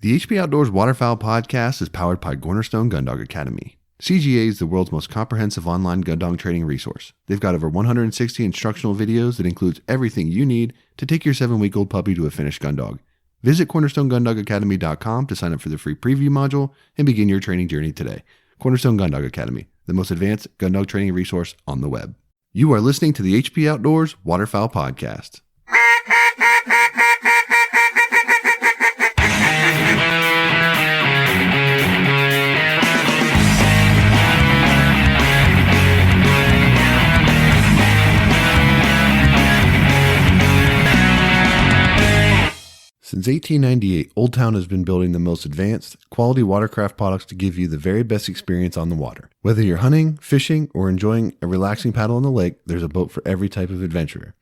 The HP Outdoors Waterfowl podcast is powered by Cornerstone Gundog Academy. CGA is the world's most comprehensive online gun dog training resource. They've got over 160 instructional videos that includes everything you need to take your 7-week-old puppy to a finished gun dog. Visit cornerstonegundogacademy.com to sign up for the free preview module and begin your training journey today. Cornerstone Gundog Academy, the most advanced gun dog training resource on the web. You are listening to the HP Outdoors Waterfowl podcast. Since 1898, Old Town has been building the most advanced, quality watercraft products to give you the very best experience on the water. Whether you're hunting, fishing, or enjoying a relaxing paddle on the lake, there's a boat for every type of adventurer.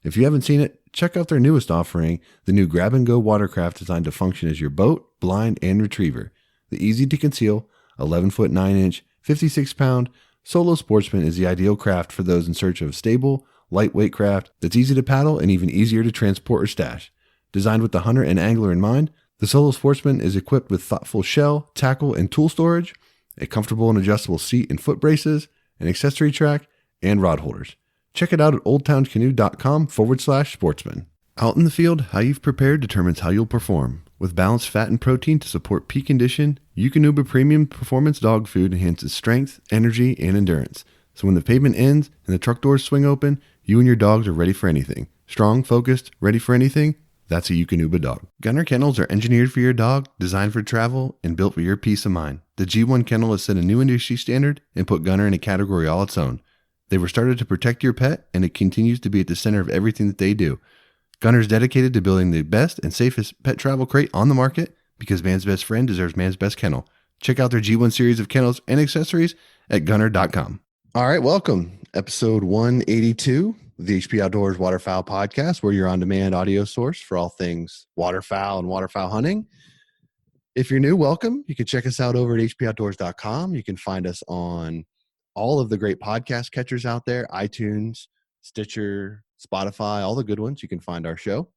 If you haven't seen it, check out their newest offering, the new grab-and-go watercraft designed to function as your boat, blind, and retriever. The easy-to-conceal, 11-foot 9-inch, 56-pound Solo Sportsman is the ideal craft for those in search of a stable, lightweight craft that's easy to paddle and even easier to transport or stash. Designed with the hunter and angler in mind, the Solo Sportsman is equipped with thoughtful shell, tackle, and tool storage, a comfortable and adjustable seat and foot braces, an accessory track, and rod holders. Check it out at oldtowncanoe.com/sportsman. Out in the field, how you've prepared determines how you'll perform. With balanced fat and protein to support peak condition, Eukanuba Premium Performance Dog Food enhances strength, energy, and endurance. So when the pavement ends and the truck doors swing open, you and your dogs are ready for anything. Strong, focused, ready for anything? That's a Eukanuba dog. Gunner kennels are engineered for your dog, designed for travel, and built for your peace of mind. The G1 kennel has set a new industry standard and put Gunner in a category all its own. They were started to protect your pet, and it continues to be at the center of everything that they do. Gunner's dedicated to building the best and safest pet travel crate on the market because man's best friend deserves man's best kennel. Check out their G1 series of kennels and accessories at gunner.com. All right, welcome. Episode 182. The HP Outdoors Waterfowl podcast, where your on-demand audio source for all things waterfowl and waterfowl hunting. If you're new, welcome. You can check us out over at hpoutdoors.com. You can find us on all of the great podcast catchers out there, iTunes, Stitcher, Spotify, all the good ones. You can find our show.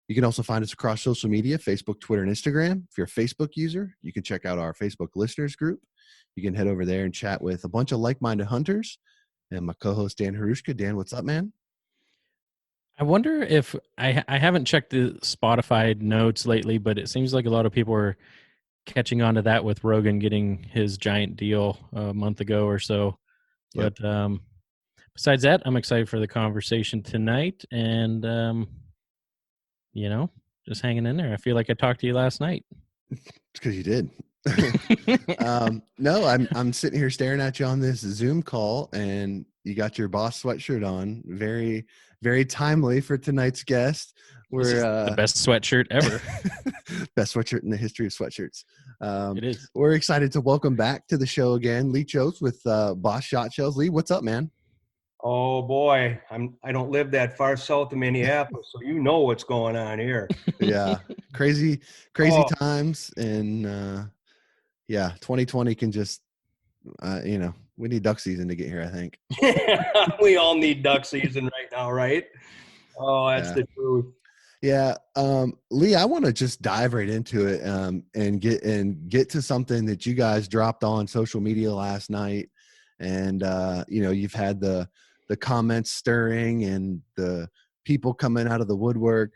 You can also find us across social media, Facebook, Twitter, and Instagram. If you're a Facebook user, you can check out our Facebook listeners group. You can head over there and chat with a bunch of like-minded hunters. And my co-host, Dan Harushka. Dan, what's up, man? I wonder if I haven't checked the Spotify notes lately, but it seems like a lot of people are catching on to that with Rogan getting his giant deal a month ago or so. Yep. But besides that, I'm excited for the conversation tonight and, just hanging in there. I feel like I talked to you last night. It's because you did. No, I'm sitting here staring at you on this Zoom call, and you got your Boss sweatshirt on. Very, very timely for tonight's guest. We're the best sweatshirt ever. Best sweatshirt in the history of sweatshirts. It is. We're excited to welcome back to the show again, Lee Kjos with Boss Shotshells. Lee, what's up, man? Oh boy, I don't live that far south of Minneapolis, so you know what's going on here. Yeah, crazy times, and 2020 can just, we need duck season to get here, I think. We all need duck season right now, right? Oh, that's the truth. Yeah. Lee, I want to just dive right into it and get to something that you guys dropped on social media last night. And, you've had the comments stirring and the people coming out of the woodwork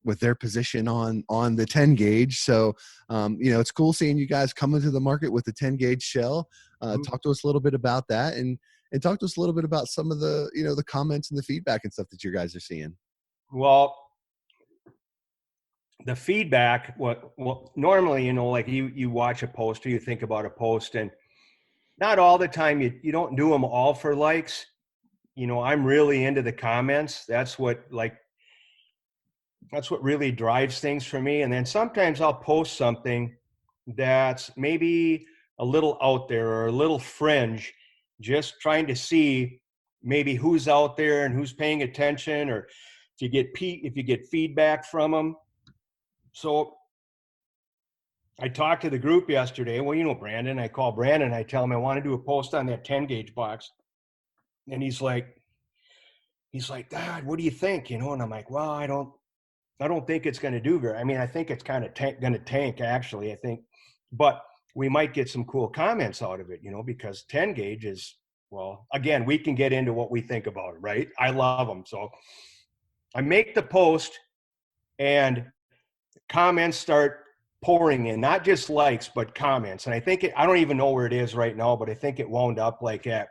with their position on the 10 gauge. So, it's cool seeing you guys come into the market with the 10 gauge shell. Talk to us a little bit about that and talk to us a little bit about some of the, the comments and the feedback and stuff that you guys are seeing. Well, the feedback, what normally, like you watch a post or you think about a post, and not all the time you don't do them all for likes. I'm really into the comments. That's what really drives things for me. And then sometimes I'll post something that's maybe a little out there or a little fringe, just trying to see maybe who's out there and who's paying attention, or if you get feedback from them. So I talked to the group yesterday. Well, Brandon, I call Brandon. I tell him I want to do a post on that 10 gauge box. And he's like, Dad, what do you think? And I'm like, well, I don't I don't think it's going to do very. I mean, I think it's kind of going to tank actually. I think, but we might get some cool comments out of it, you know, because 10 gauge is, well, again, we can get into what we think about it, right? I love them. So I make the post and comments start pouring in, not just likes, but comments. And I think I don't even know where it is right now, but I think it wound up like at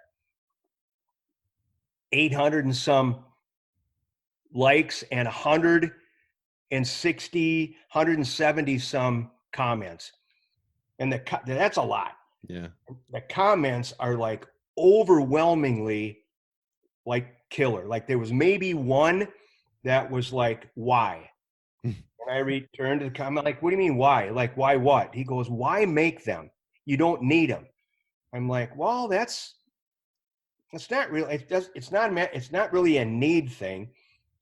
800 and some likes and 160, 170 some comments. And that's a lot. Yeah. The comments are like overwhelmingly like killer. Like there was maybe one that was like, why? And I returned to the comment, like, what do you mean why? Like, why what? He goes, why make them? You don't need them. I'm like, well, that's not really, it's not really a need thing.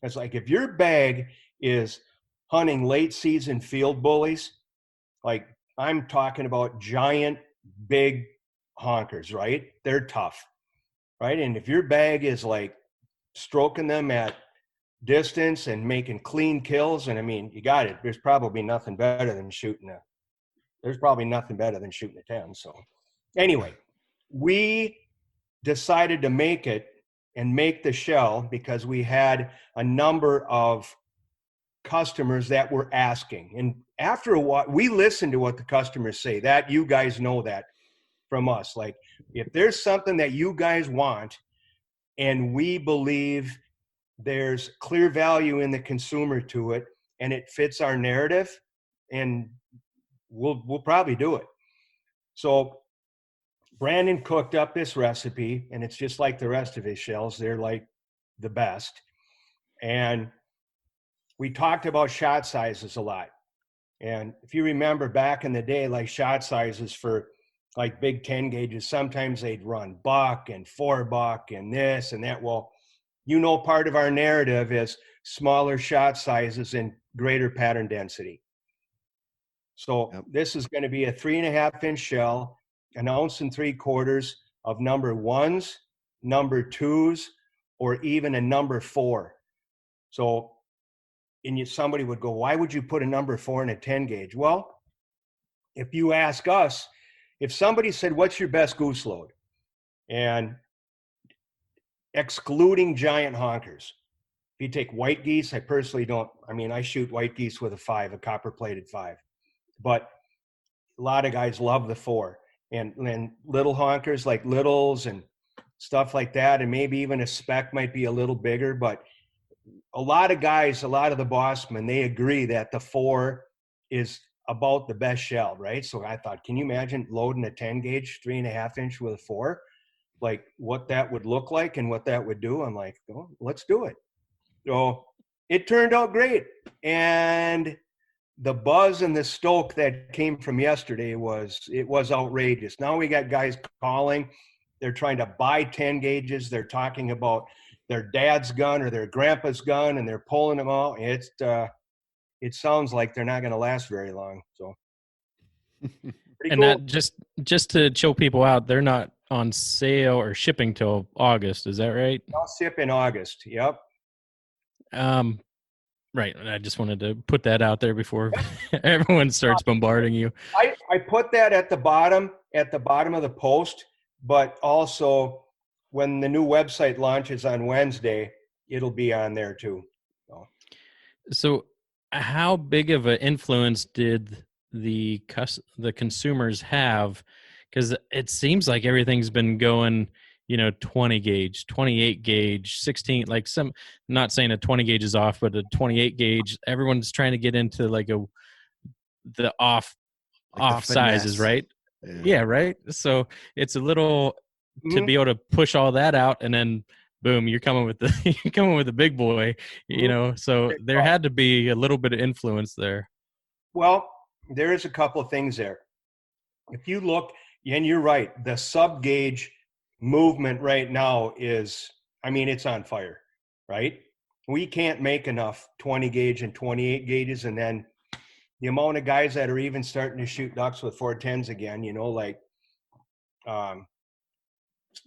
It's like, if your bag is hunting late season field bullies, like I'm talking about giant, big honkers, right? They're tough, right? And if your bag is like stroking them at distance and making clean kills, and I mean, you got it. There's probably nothing better than shooting a 10. So anyway, we decided to make the shell because we had a number of customers that were asking. And after a while, we listen to what the customers say. That you guys know that from us. Like if there's something that you guys want and we believe there's clear value in the consumer to it and it fits our narrative, and we'll probably do it. So Brandon cooked up this recipe, and it's just like the rest of his shells. They're like the best. And we talked about shot sizes a lot. And if you remember back in the day, like shot sizes for like big 10 gauges, sometimes they'd run buck and 4-buck and this and that. Well, you know, part of our narrative is smaller shot sizes and greater pattern density. So This is going to be a 3.5-inch shell, 1.75 ounces of number 1s, number 2s, or even a number 4. So somebody would go, why would you put a number 4 in a 10 gauge? Well, if you ask us, if somebody said, what's your best goose load? And excluding giant honkers, if you take white geese, I personally don't, I mean, I shoot white geese with a 5, a copper plated 5, but a lot of guys love the 4. And little honkers like littles and stuff like that, and maybe even a spec might be a little bigger, but a lot of guys, a lot of the bossmen, they agree that the 4 is about the best shell, right? So I thought, can you imagine loading a 10 gauge 3.5-inch with a 4? Like what that would look like and what that would do. I'm like, oh, let's do it. So it turned out great. And the buzz and the stoke that came from yesterday was outrageous. Now we got guys calling. They're trying to buy 10 gauges. They're talking about their dad's gun or their grandpa's gun, and they're pulling them out. It sounds like they're not going to last very long. So, and cool. that just to chill people out, they're not on sale or shipping till August. Is that right? I'll ship in August. Yep. Right. I just wanted to put that out there before everyone starts bombarding you. I put that at the bottom of the post, but also when the new website launches on Wednesday, it'll be on there too. So how big of an influence did the consumers have? Because it seems like everything's been going, 20 gauge, 28 gauge, 16, like I'm not saying a 20 gauge is off, but a 28 gauge, everyone's trying to get into like the off sizes, right? Yeah, right. So it's a little to be able to push all that out, and then boom, you're coming with the big boy, so there had to be a little bit of influence there. Well, there is a couple of things there. If you look, and you're right, the sub gauge movement right now is, it's on fire, right? We can't make enough 20 gauge and 28 gauges. And then the amount of guys that are even starting to shoot ducks with 410s again, like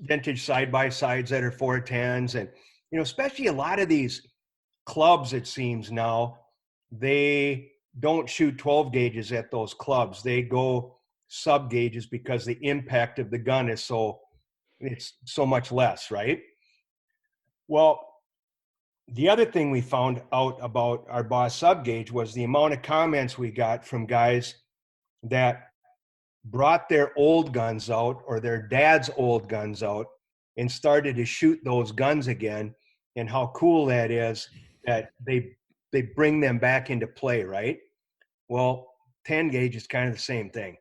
vintage side-by-sides that are 410s. And, especially a lot of these clubs, it seems now, they don't shoot 12 gauges at those clubs. They go sub gauges because the impact of the gun is it's so much less, right? Well, the other thing we found out about our Boss sub gauge was the amount of comments we got from guys that brought their old guns out or their dad's old guns out and started to shoot those guns again, and how cool that is that they bring them back into play, right? Well, 10 gauge is kind of the same thing,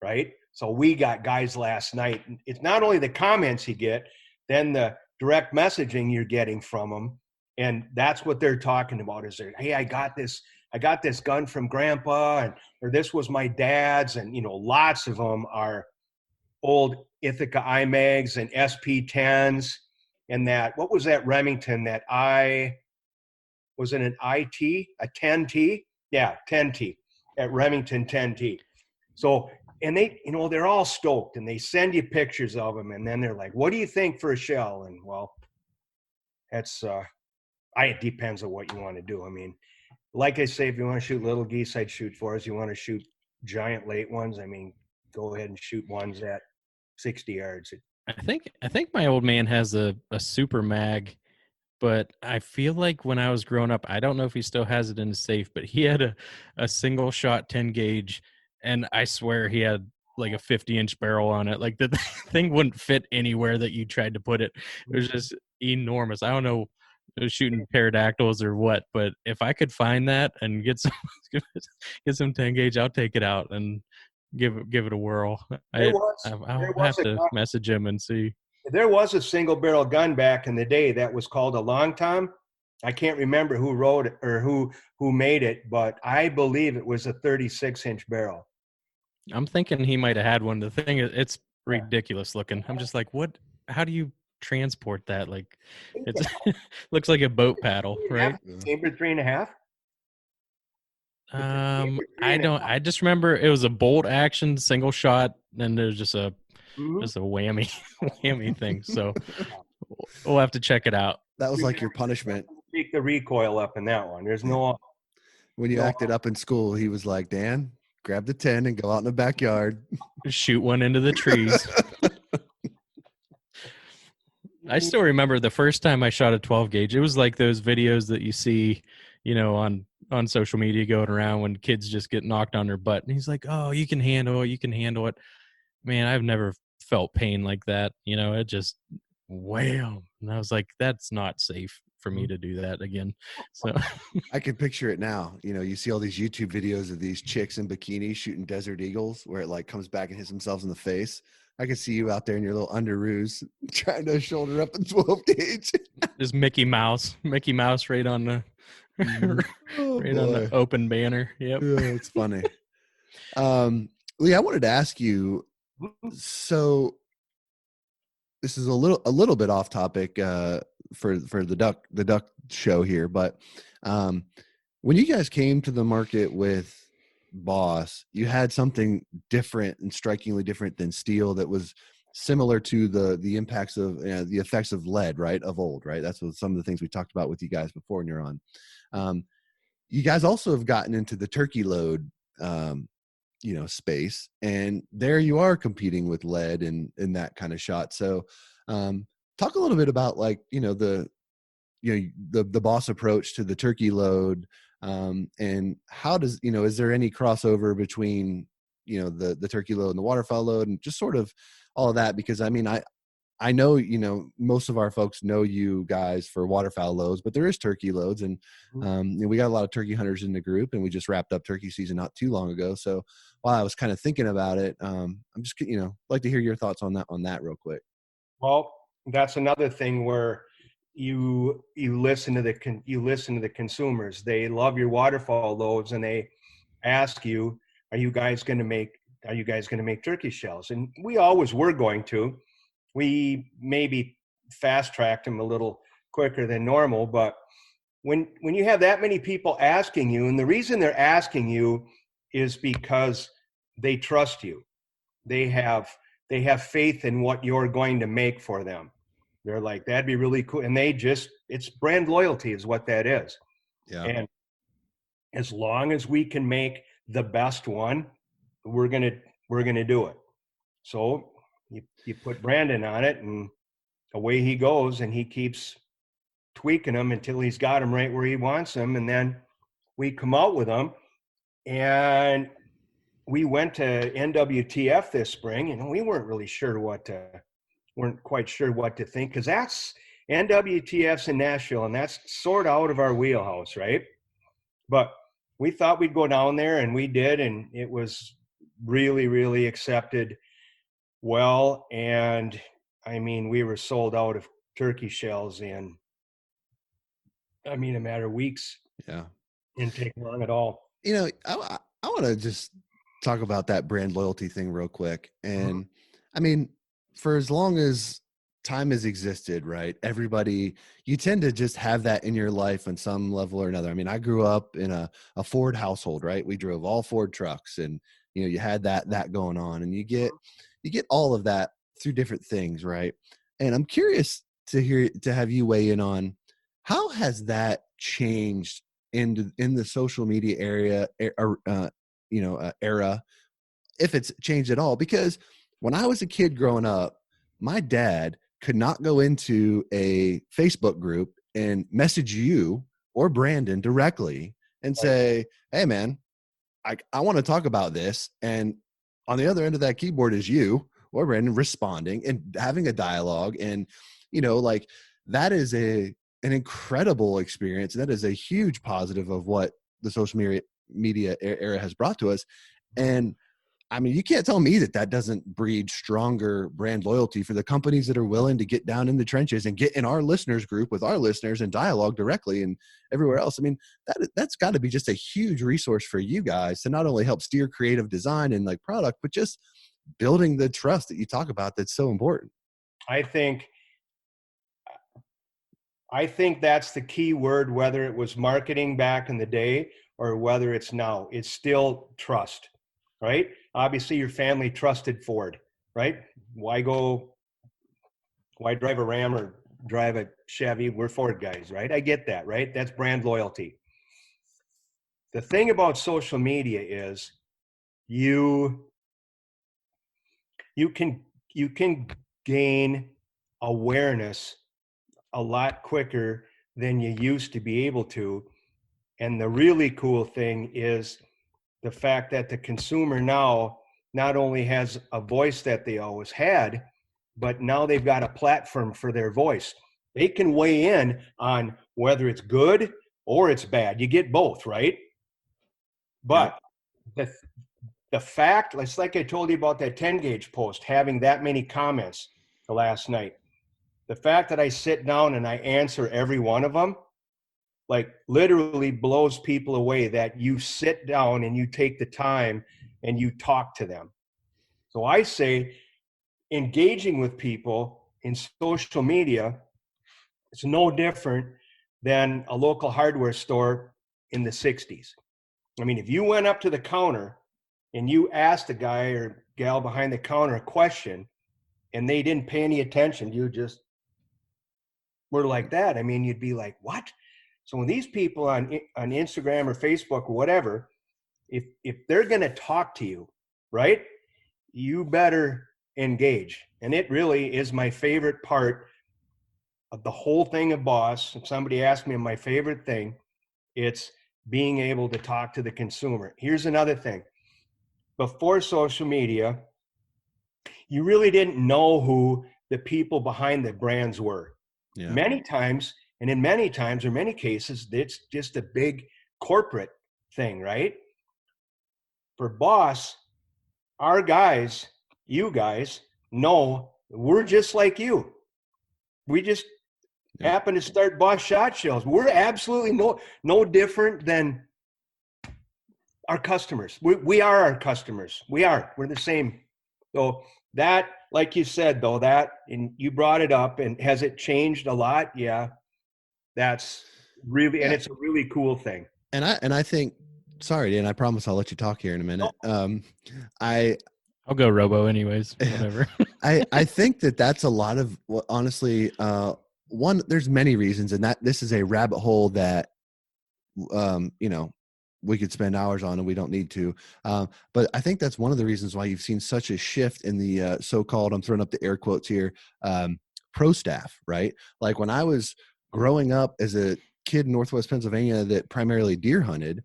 right? So we got guys last night. It's not only the comments you get, then the direct messaging you're getting from them, and that's what they're talking about. Is there, hey, I got this gun from Grandpa, and or this was my dad's, and lots of them are old Ithaca IMAGs and SP10s, and that what was that Remington that was it an IT a 10T? Yeah, 10T at Remington 10T. So, and they, they're all stoked, and they send you pictures of them, and then they're like, "What do you think for a shell?" And well, that's it depends on what you want to do. I mean, like I say, if you want to shoot little geese, I'd shoot fours. You want to shoot giant late ones, I mean, go ahead and shoot ones at 60 yards. I think my old man has a super mag, but I feel like when I was growing up, I don't know if he still has it in his safe, but he had a single shot 10 gauge, and I swear he had like a 50-inch barrel on it. Like the thing wouldn't fit anywhere that you tried to put it. It was just enormous. I don't know, it was shooting pterodactyls or what, but if I could find that and get some 10 gauge, I'll take it out and give it a whirl. I'll have to message him and see. There was a single barrel gun back in the day that was called a long tom. I can't remember who wrote it or who made it, but I believe it was a 36-inch barrel. I'm thinking he might have had one. The thing is, it's ridiculous looking. I'm just like, what? How do you transport that? Like, it's looks like a boat paddle, right? Chamber 3.5. I just remember it was a bolt action single shot, and there's just a whammy thing. So we'll have to check it out. That was like your punishment. Take the recoil up in that one. There's no. When you acted up in school, he was like, "Dan, grab the 10 and go out in the backyard. Shoot one into the trees." I still remember the first time I shot a 12 gauge. It was like those videos that you see, on social media going around when kids just get knocked on their butt. And he's like, "Oh, you can handle it. You can handle it." Man, I've never felt pain like that. It just wham. And I was like, that's not safe for me to do that again. So I can picture it now. You see all these YouTube videos of these chicks in bikinis shooting desert eagles where it like comes back and hits themselves in the face. I can see you out there in your little underoos trying to shoulder up a 12 gauge. There's Mickey Mouse right on the on the open banner. Yep. Yeah, it's funny. Lee, I wanted to ask you, so this is a little bit off topic for the duck show here, but when you guys came to the market with Boss, you had something different and strikingly different than steel that was similar to the impacts of the effects of lead, right? Of old, right? That's what some of the things we talked about with you guys before when you're on. You guys also have gotten into the turkey load space, and there you are competing with lead in that kind of shot. So talk a little bit about like the Boss approach to the turkey load, and how does is there any crossover between the turkey load and the waterfowl load, and just sort of all of that? Because I know most of our folks know you guys for waterfowl loads, but there is turkey loads, and we got a lot of turkey hunters in the group, and we just wrapped up turkey season not too long ago. So while I was kind of thinking about it, I'm just like to hear your thoughts on that real quick. Well, that's another thing where you listen to the consumers. They love your waterfowl loads, and they ask you, are you guys going to make turkey shells? And we always were going to. We maybe fast tracked them a little quicker than normal, but when you have that many people asking you, and the reason they're asking you is because they trust you. They have faith in what you're going to make for them. They're like, that'd be really cool. And it's brand loyalty is what that is. Yeah. as long as we can make the best one, we're gonna do it. So you put Brandon on it, and away he goes, and he keeps tweaking them until he's got them right where he wants them, and then we come out with them. And we went to NWTF this spring, and we weren't quite sure what to think, because that's NWTF's in Nashville, and that's sort of out of our wheelhouse, right? But we thought we'd go down there, and we did, and it was really, really accepted well. And I mean, we were sold out of turkey shells in, a matter of weeks. Yeah. Didn't take long at all. I want to just talk about that brand loyalty thing real quick. And I mean, for as long as time has existed, right? Everybody, you tend to just have that in your life on some level or another. I mean, I grew up in a Ford household, right? We drove all Ford trucks, and you had that going on, and you get all of that through different things, right? And I'm curious to have you weigh in on how has that changed in the social media era, if it's changed at all. Because when I was a kid growing up, my dad could not go into a Facebook group and message you or Brandon directly and say, hey man, I want to talk about this. And on the other end of that keyboard is you or Brandon responding and having a dialogue. And, that is an incredible experience. And that is a huge positive of what the social media era has brought to us. And I mean, you can't tell me that doesn't breed stronger brand loyalty for the companies that are willing to get down in the trenches and get in our listeners group with our listeners and dialogue directly and everywhere else. I mean, that's got to be just a huge resource for you guys to not only help steer creative design and product, but just building the trust that you talk about. That's so important. I think that's the key word, whether it was marketing back in the day or whether it's now. It's still trust, right? Obviously, your family trusted Ford, right? Why drive a Ram or drive a Chevy? We're Ford guys, right? I get that, right? That's brand loyalty. The thing about social media is you can gain awareness a lot quicker than you used to be able to. And the really cool thing is the fact that the consumer now not only has a voice that they always had, but now they've got a platform for their voice. They can weigh in on whether it's good or it's bad. You get both, right? But the fact, it's like I told you about that 10 gauge post, having that many comments last night. The fact that I sit down and I answer every one of them, literally blows people away, that you sit down and you take the time and you talk to them. So I say engaging with people in social media is no different than a local hardware store in the 60s. I mean, if you went up to the counter and you asked the guy or gal behind the counter a question and they didn't pay any attention, you just were like that. I mean, you'd be like, what? So when these people on Instagram or Facebook or whatever, if they're going to talk to you, right, you better engage. And it really is my favorite part of the whole thing of Boss. If somebody asked me my favorite thing, it's being able to talk to the consumer. Here's another thing. Before social media, you really didn't know who the people behind the brands were. Yeah. Many times, in many cases, it's just a big corporate thing, right? For Boss, our guys, you guys, know we're just like you. We just happen to start Boss Shotshells. We're absolutely no different than our customers. We are our customers. We're the same. So that, like you said, though, and you brought it up, and has it changed a lot? Yeah, that's really, and it's a really cool thing. And I think, sorry, Dan, I promise I'll let you talk here in a minute. I'll go Robo anyways, whatever. I think that's a lot of, honestly, there's many reasons, and that this is a rabbit hole that, we could spend hours on and we don't need to. But I think that's one of the reasons why you've seen such a shift in the so-called, I'm throwing up the air quotes here, pro staff, right? Like when I was growing up as a kid in Northwest Pennsylvania that primarily deer hunted,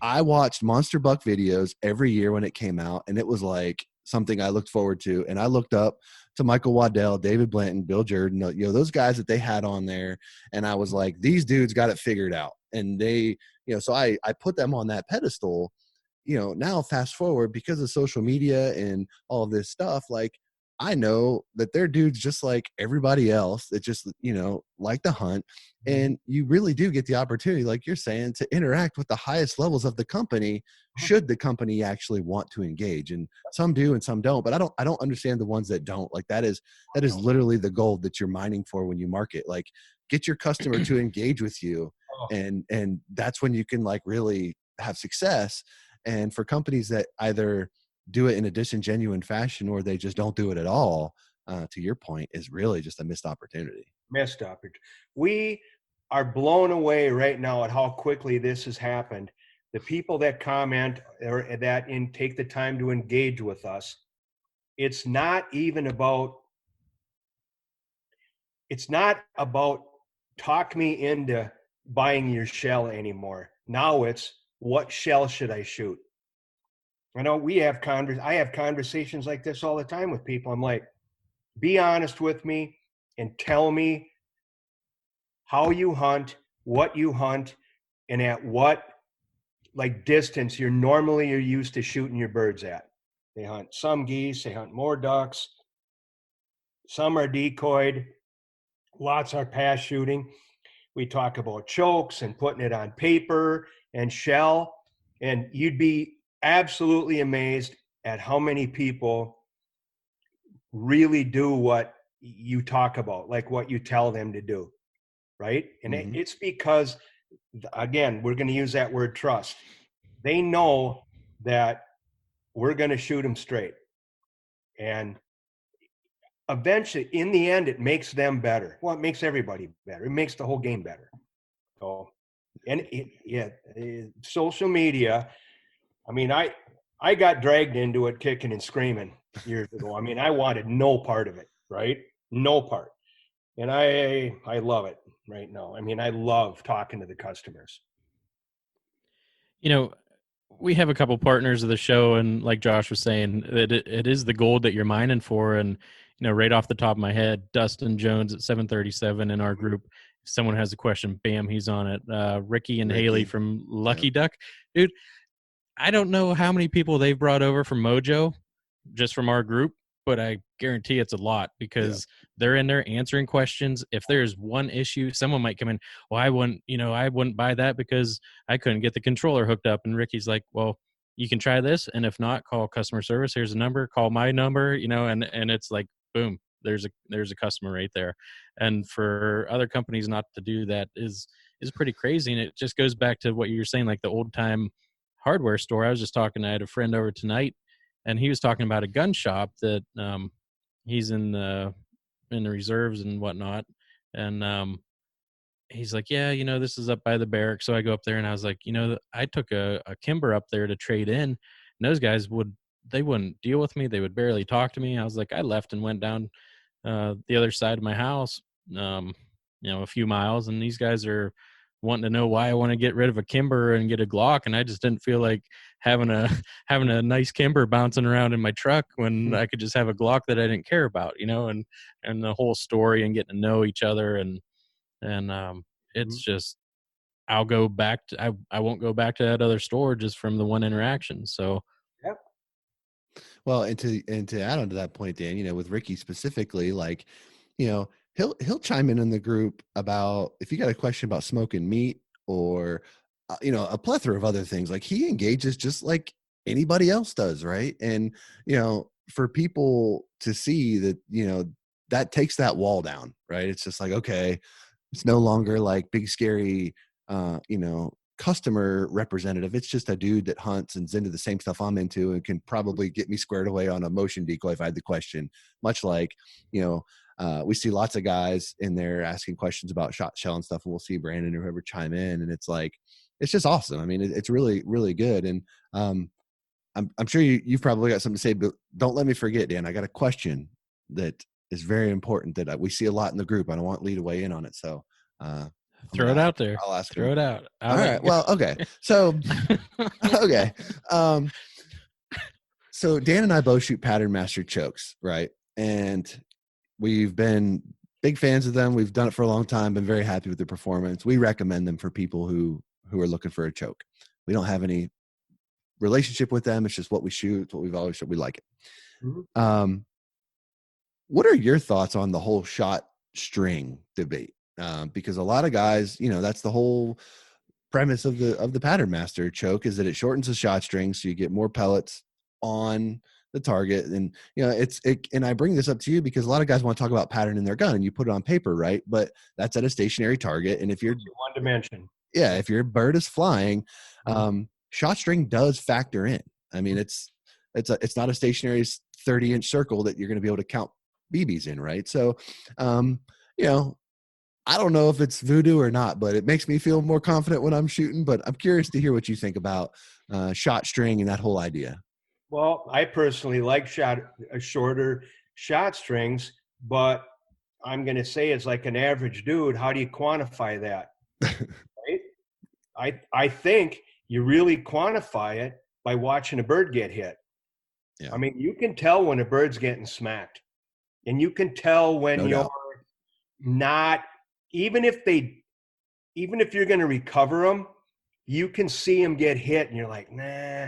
I watched monster buck videos every year when it came out, and it was like something I looked forward to. And I looked up to Michael Waddell, David Blanton, Bill Jordan, those guys that they had on there. And I was like, these dudes got it figured out. And they, so I put them on that pedestal. Now fast forward, because of social media and all of this stuff, like I know that they're dudes just like everybody else that just, like to hunt. And you really do get the opportunity, like you're saying, to interact with the highest levels of the company, should the company actually want to engage. And some do and some don't, but I don't understand the ones that don't. Like that is literally the gold that you're mining for when you market. Like get your customer to engage with you. And that's when you can like really have success. And for companies that either do it in a disingenuous fashion or they just don't do it at all, to your point, is really just a missed opportunity. Missed opportunity. We are blown away right now at how quickly this has happened. The people that comment or that take the time to engage with us, it's not about talk me into buying your shell anymore. Now it's, what shell should I shoot? I know I have conversations like this all the time with people. I'm like, be honest with me and tell me how you hunt, what you hunt, and at what like distance you're used to shooting your birds at. They hunt some geese, they hunt more ducks. Some are decoyed. Lots are pass shooting. We talk about chokes and putting it on paper and shell. And you'd be absolutely amazed at how many people really do what you talk about, like what you tell them to do, right? And it's because, again, we're going to use that word trust. They know that we're going to shoot them straight. And eventually, in the end, it makes them better. Well, it makes everybody better. It makes the whole game better. So, and social media, I mean, I got dragged into it kicking and screaming years ago. I mean, I wanted no part of it, right? No part. And I love it right now. I mean, I love talking to the customers. We have a couple partners of the show, and like Josh was saying, it is the gold that you're mining for. And right off the top of my head, Dustin Jones at 737 in our group. If someone has a question, bam, he's on it. Ricky and Haley from Lucky Duck, dude. I don't know how many people they've brought over from Mojo, just from our group, but I guarantee it's a lot, because they're in there answering questions. If there's one issue, someone might come in, well, I wouldn't buy that because I couldn't get the controller hooked up. And Ricky's like, well, you can try this. And if not, call customer service. Here's a number, call my number, and it's like, boom, there's a customer right there. And for other companies not to do that is pretty crazy. And it just goes back to what you were saying, like the old time hardware store. I had a friend over tonight, and he was talking about a gun shop that he's in the reserves and whatnot. And he's like, yeah, this is up by the barracks. So I go up there, and I was like, I took a Kimber up there to trade in, and those guys wouldn't deal with me. They would barely talk to me. I was like, I left and went down the other side of my house, a few miles, and these guys are wanting to know why I want to get rid of a Kimber and get a Glock, and I just didn't feel like having a nice Kimber bouncing around in my truck when I could just have a Glock that I didn't care about, and the whole story and getting to know each other, and it's just, I'll go back to, I won't go back to that other store just from the one interaction. So well, and to add on to that point, Dan, with Ricky specifically, like, he'll chime in the group about if you got a question about smoking meat or a plethora of other things. Like he engages just like anybody else does, right? And for people to see that, that takes that wall down, right? It's just like, okay, it's no longer like big scary customer representative. It's just a dude that hunts and's into the same stuff I'm into and can probably get me squared away on a motion decoy if I had the question. Much like we see lots of guys in there asking questions about shot shell and stuff, and we'll see Brandon or whoever chime in, and it's like, it's just awesome. I mean, it's really, really good. And I'm sure you've probably got something to say, but don't let me forget, Dan. I got a question that is very important that we see a lot in the group. I don't want Lee to weigh in on it. So Throw it out there. I'll ask Throw him. it out. All right. Well, okay. So, okay. So Dan and I both shoot Pattern Master chokes, right? And we've been big fans of them. We've done it for a long time, been very happy with the performance. We recommend them for people who are looking for a choke. We don't have any relationship with them. It's just what we shoot. It's what we've always shot. We like it. Mm-hmm. What are your thoughts on the whole shot string debate? Because a lot of guys, that's the whole premise of the Pattern Master choke, is that it shortens the shot string, so you get more pellets on the target. And and I bring this up to you because a lot of guys want to talk about pattern in their gun, and you put it on paper, right? But that's at a stationary target, and if you're one dimension, if your bird is flying, shot string does factor in. I mean, it's not a stationary 30-inch circle that you're going to be able to count BBs in, right? So I don't know if it's voodoo or not, but it makes me feel more confident when I'm shooting. But I'm curious to hear what you think about shot string and that whole idea. Well, I personally like shorter shot strings, but I'm going to say it's like an average dude. How do you quantify that? Right? I think you really quantify it by watching a bird get hit. Yeah. I mean, you can tell when a bird's getting smacked, and you can tell when you're not, even if you're going to recover them, you can see them get hit, and you're like, nah,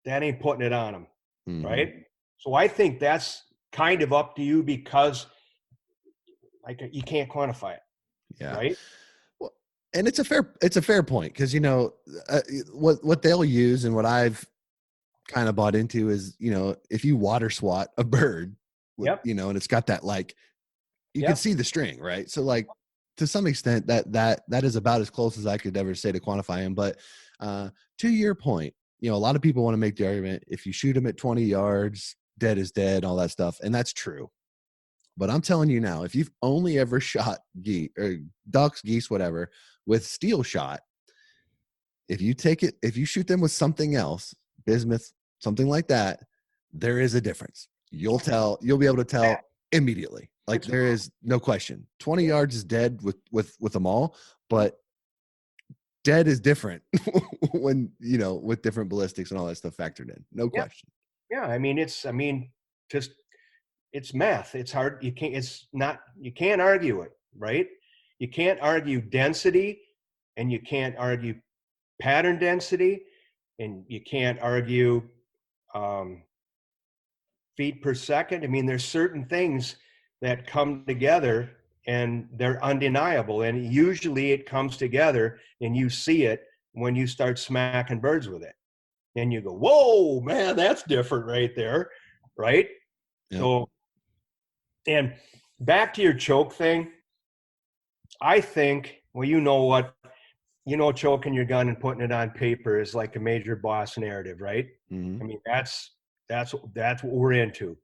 that ain't putting it on them. Mm-hmm. Right? So I think that's kind of up to you, because you can't quantify it. Yeah. Right. Well, and it's a fair point, because what they'll use, and what I've kind of bought into is, if you water swat a bird, and it's got that, you can see the string, right? So to some extent that is about as close as I could ever say to quantify him. But to your point, a lot of people want to make the argument, if you shoot them at 20 yards, dead is dead, all that stuff. And that's true. But I'm telling you now, if you've only ever shot ducks, geese, whatever, with steel shot, if you shoot them with something else, bismuth, something like that, there is a difference. You'll be able to tell immediately. There is no question. 20 yards is dead with them all, but dead is different when, with different ballistics and all that stuff factored in. No question. Yeah. I mean, it's math. It's hard. You can't argue it, right? You can't argue density, and you can't argue pattern density, and you can't argue feet per second. I mean, there's certain things that come together, and they're undeniable. And usually it comes together, and you see it when you start smacking birds with it. And you go, whoa, man, that's different right there, right? Yep. So, and back to your choke thing, I think, choking your gun and putting it on paper is like a major boss narrative, right? Mm-hmm. I mean, that's what we're into.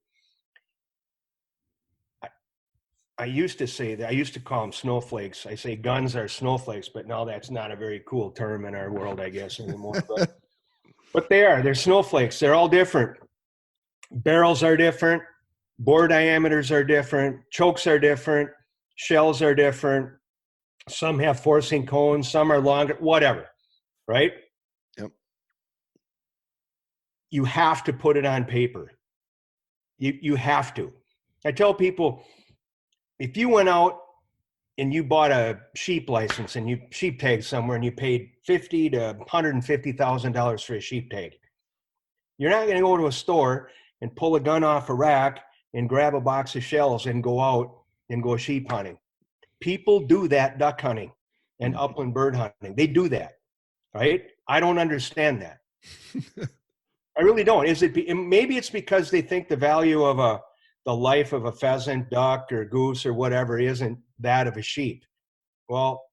I used to say that. I used to call them snowflakes. I say guns are snowflakes, but now that's not a very cool term in our world, I guess, anymore. But they're snowflakes. They're all different. Barrels are different. Bore diameters are different. Chokes are different. Shells are different. Some have forcing cones. Some are longer. Whatever, right? Yep. You have to put it on paper. You have to. I tell people, if you went out and you bought a sheep license and you sheep tagged somewhere and you paid $50,000 to $150,000 for a sheep tag, you're not going to go to a store and pull a gun off a rack and grab a box of shells and go out and go sheep hunting. People do that duck hunting and upland bird hunting. They do that, right? I don't understand that. I really don't. Maybe it's because they think the value of the life of a pheasant, duck, or goose, or whatever isn't that of a sheep. Well,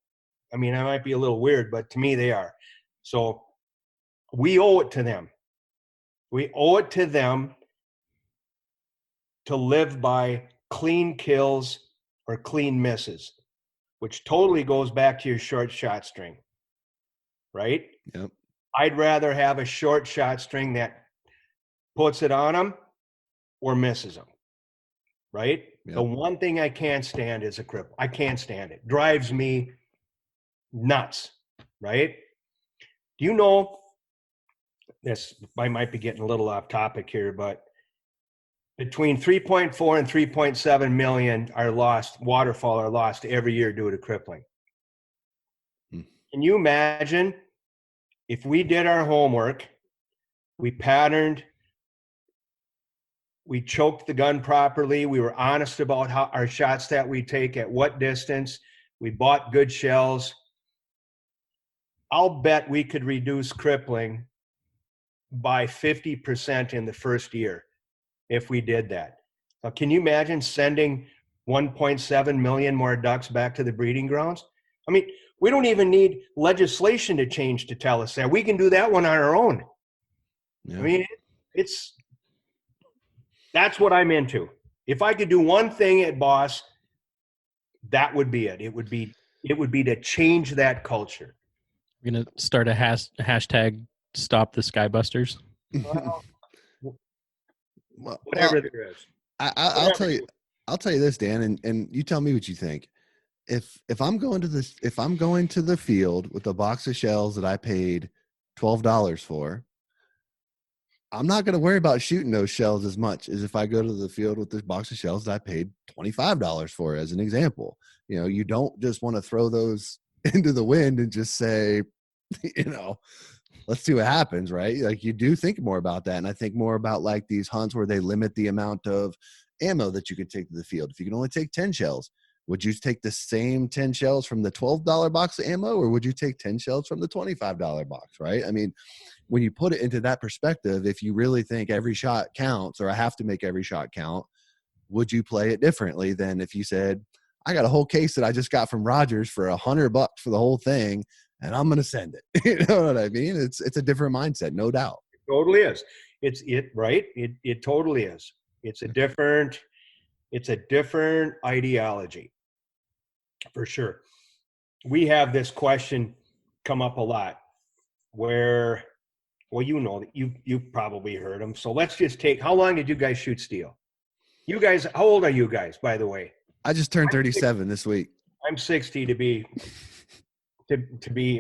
I mean, I might be a little weird, but to me they are. So we owe it to them. We owe it to them to live by clean kills or clean misses, which totally goes back to your short shot string. right? Yep. I'd rather have a short shot string that puts it on them or misses them, right? Yep. The one thing I can't stand is a cripple. I can't stand it. Drives me nuts, right? Do you know this? I might be getting a little off topic here, but between 3.4 and 3.7 million waterfowl are lost every year due to crippling. Can you imagine if we did our homework, we patterned, we choked the gun properly, we were honest about how our shots that we take at what distance, we bought good shells. I'll bet we could reduce crippling by 50% in the first year if we did that. Now, can you imagine sending 1.7 million more ducks back to the breeding grounds? I mean, we don't even need legislation to change to tell us that. We can do that one on our own. Yeah. I mean, that's what I'm into. If I could do one thing at Boss, that would be it. It would be to change that culture. We're gonna start a hashtag stop the skybusters. Whatever there is. I'll tell you. I'll tell you this, Dan, and you tell me what you think. If I'm going to the field with a box of shells that I paid $12 for, I'm not going to worry about shooting those shells as much as if I go to the field with this box of shells that I paid $25 for, as an example. You know, you don't just want to throw those into the wind and just say, you know, let's see what happens, right? Like, you do think more about that. And I think more about like these hunts where they limit the amount of ammo that you can take to the field. If you can only take 10 shells, would you take the same 10 shells from the $12 box of ammo, or would you take 10 shells from the $25 box, right? I mean, when you put it into that perspective, if you really think every shot counts, or I have to make every shot count, would you play it differently than if you said, I got a whole case that I just got from Rogers for $100 for the whole thing, and I'm going to send it. You know what I mean? It's a different mindset, no doubt. It totally is. Right? It totally is. It's a different ideology, for sure. We have this question come up a lot where, well, you know, you've probably heard them. So let's just take, how long did you guys shoot steel? You guys, how old are you guys, by the way? I just turned 37 this week. I'm 60 to be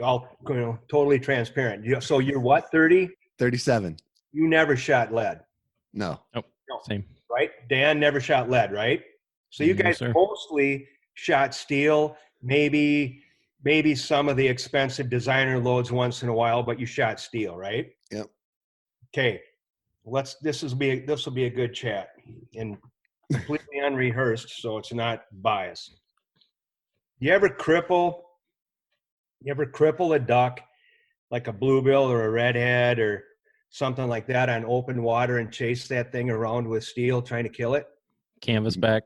all, you know, totally transparent. So you're what, 30? 37. You never shot lead. No. Same. Right? Dan never shot lead, right? So you guys mostly shot steel, maybe some of the expensive designer loads once in a while, but you shot steel, right? Yep. Okay. This will be a good chat, and completely unrehearsed, so it's not biased. You ever cripple a duck like a bluebill or a redhead or something like that on open water and chase that thing around with steel trying to kill it? Canvasback.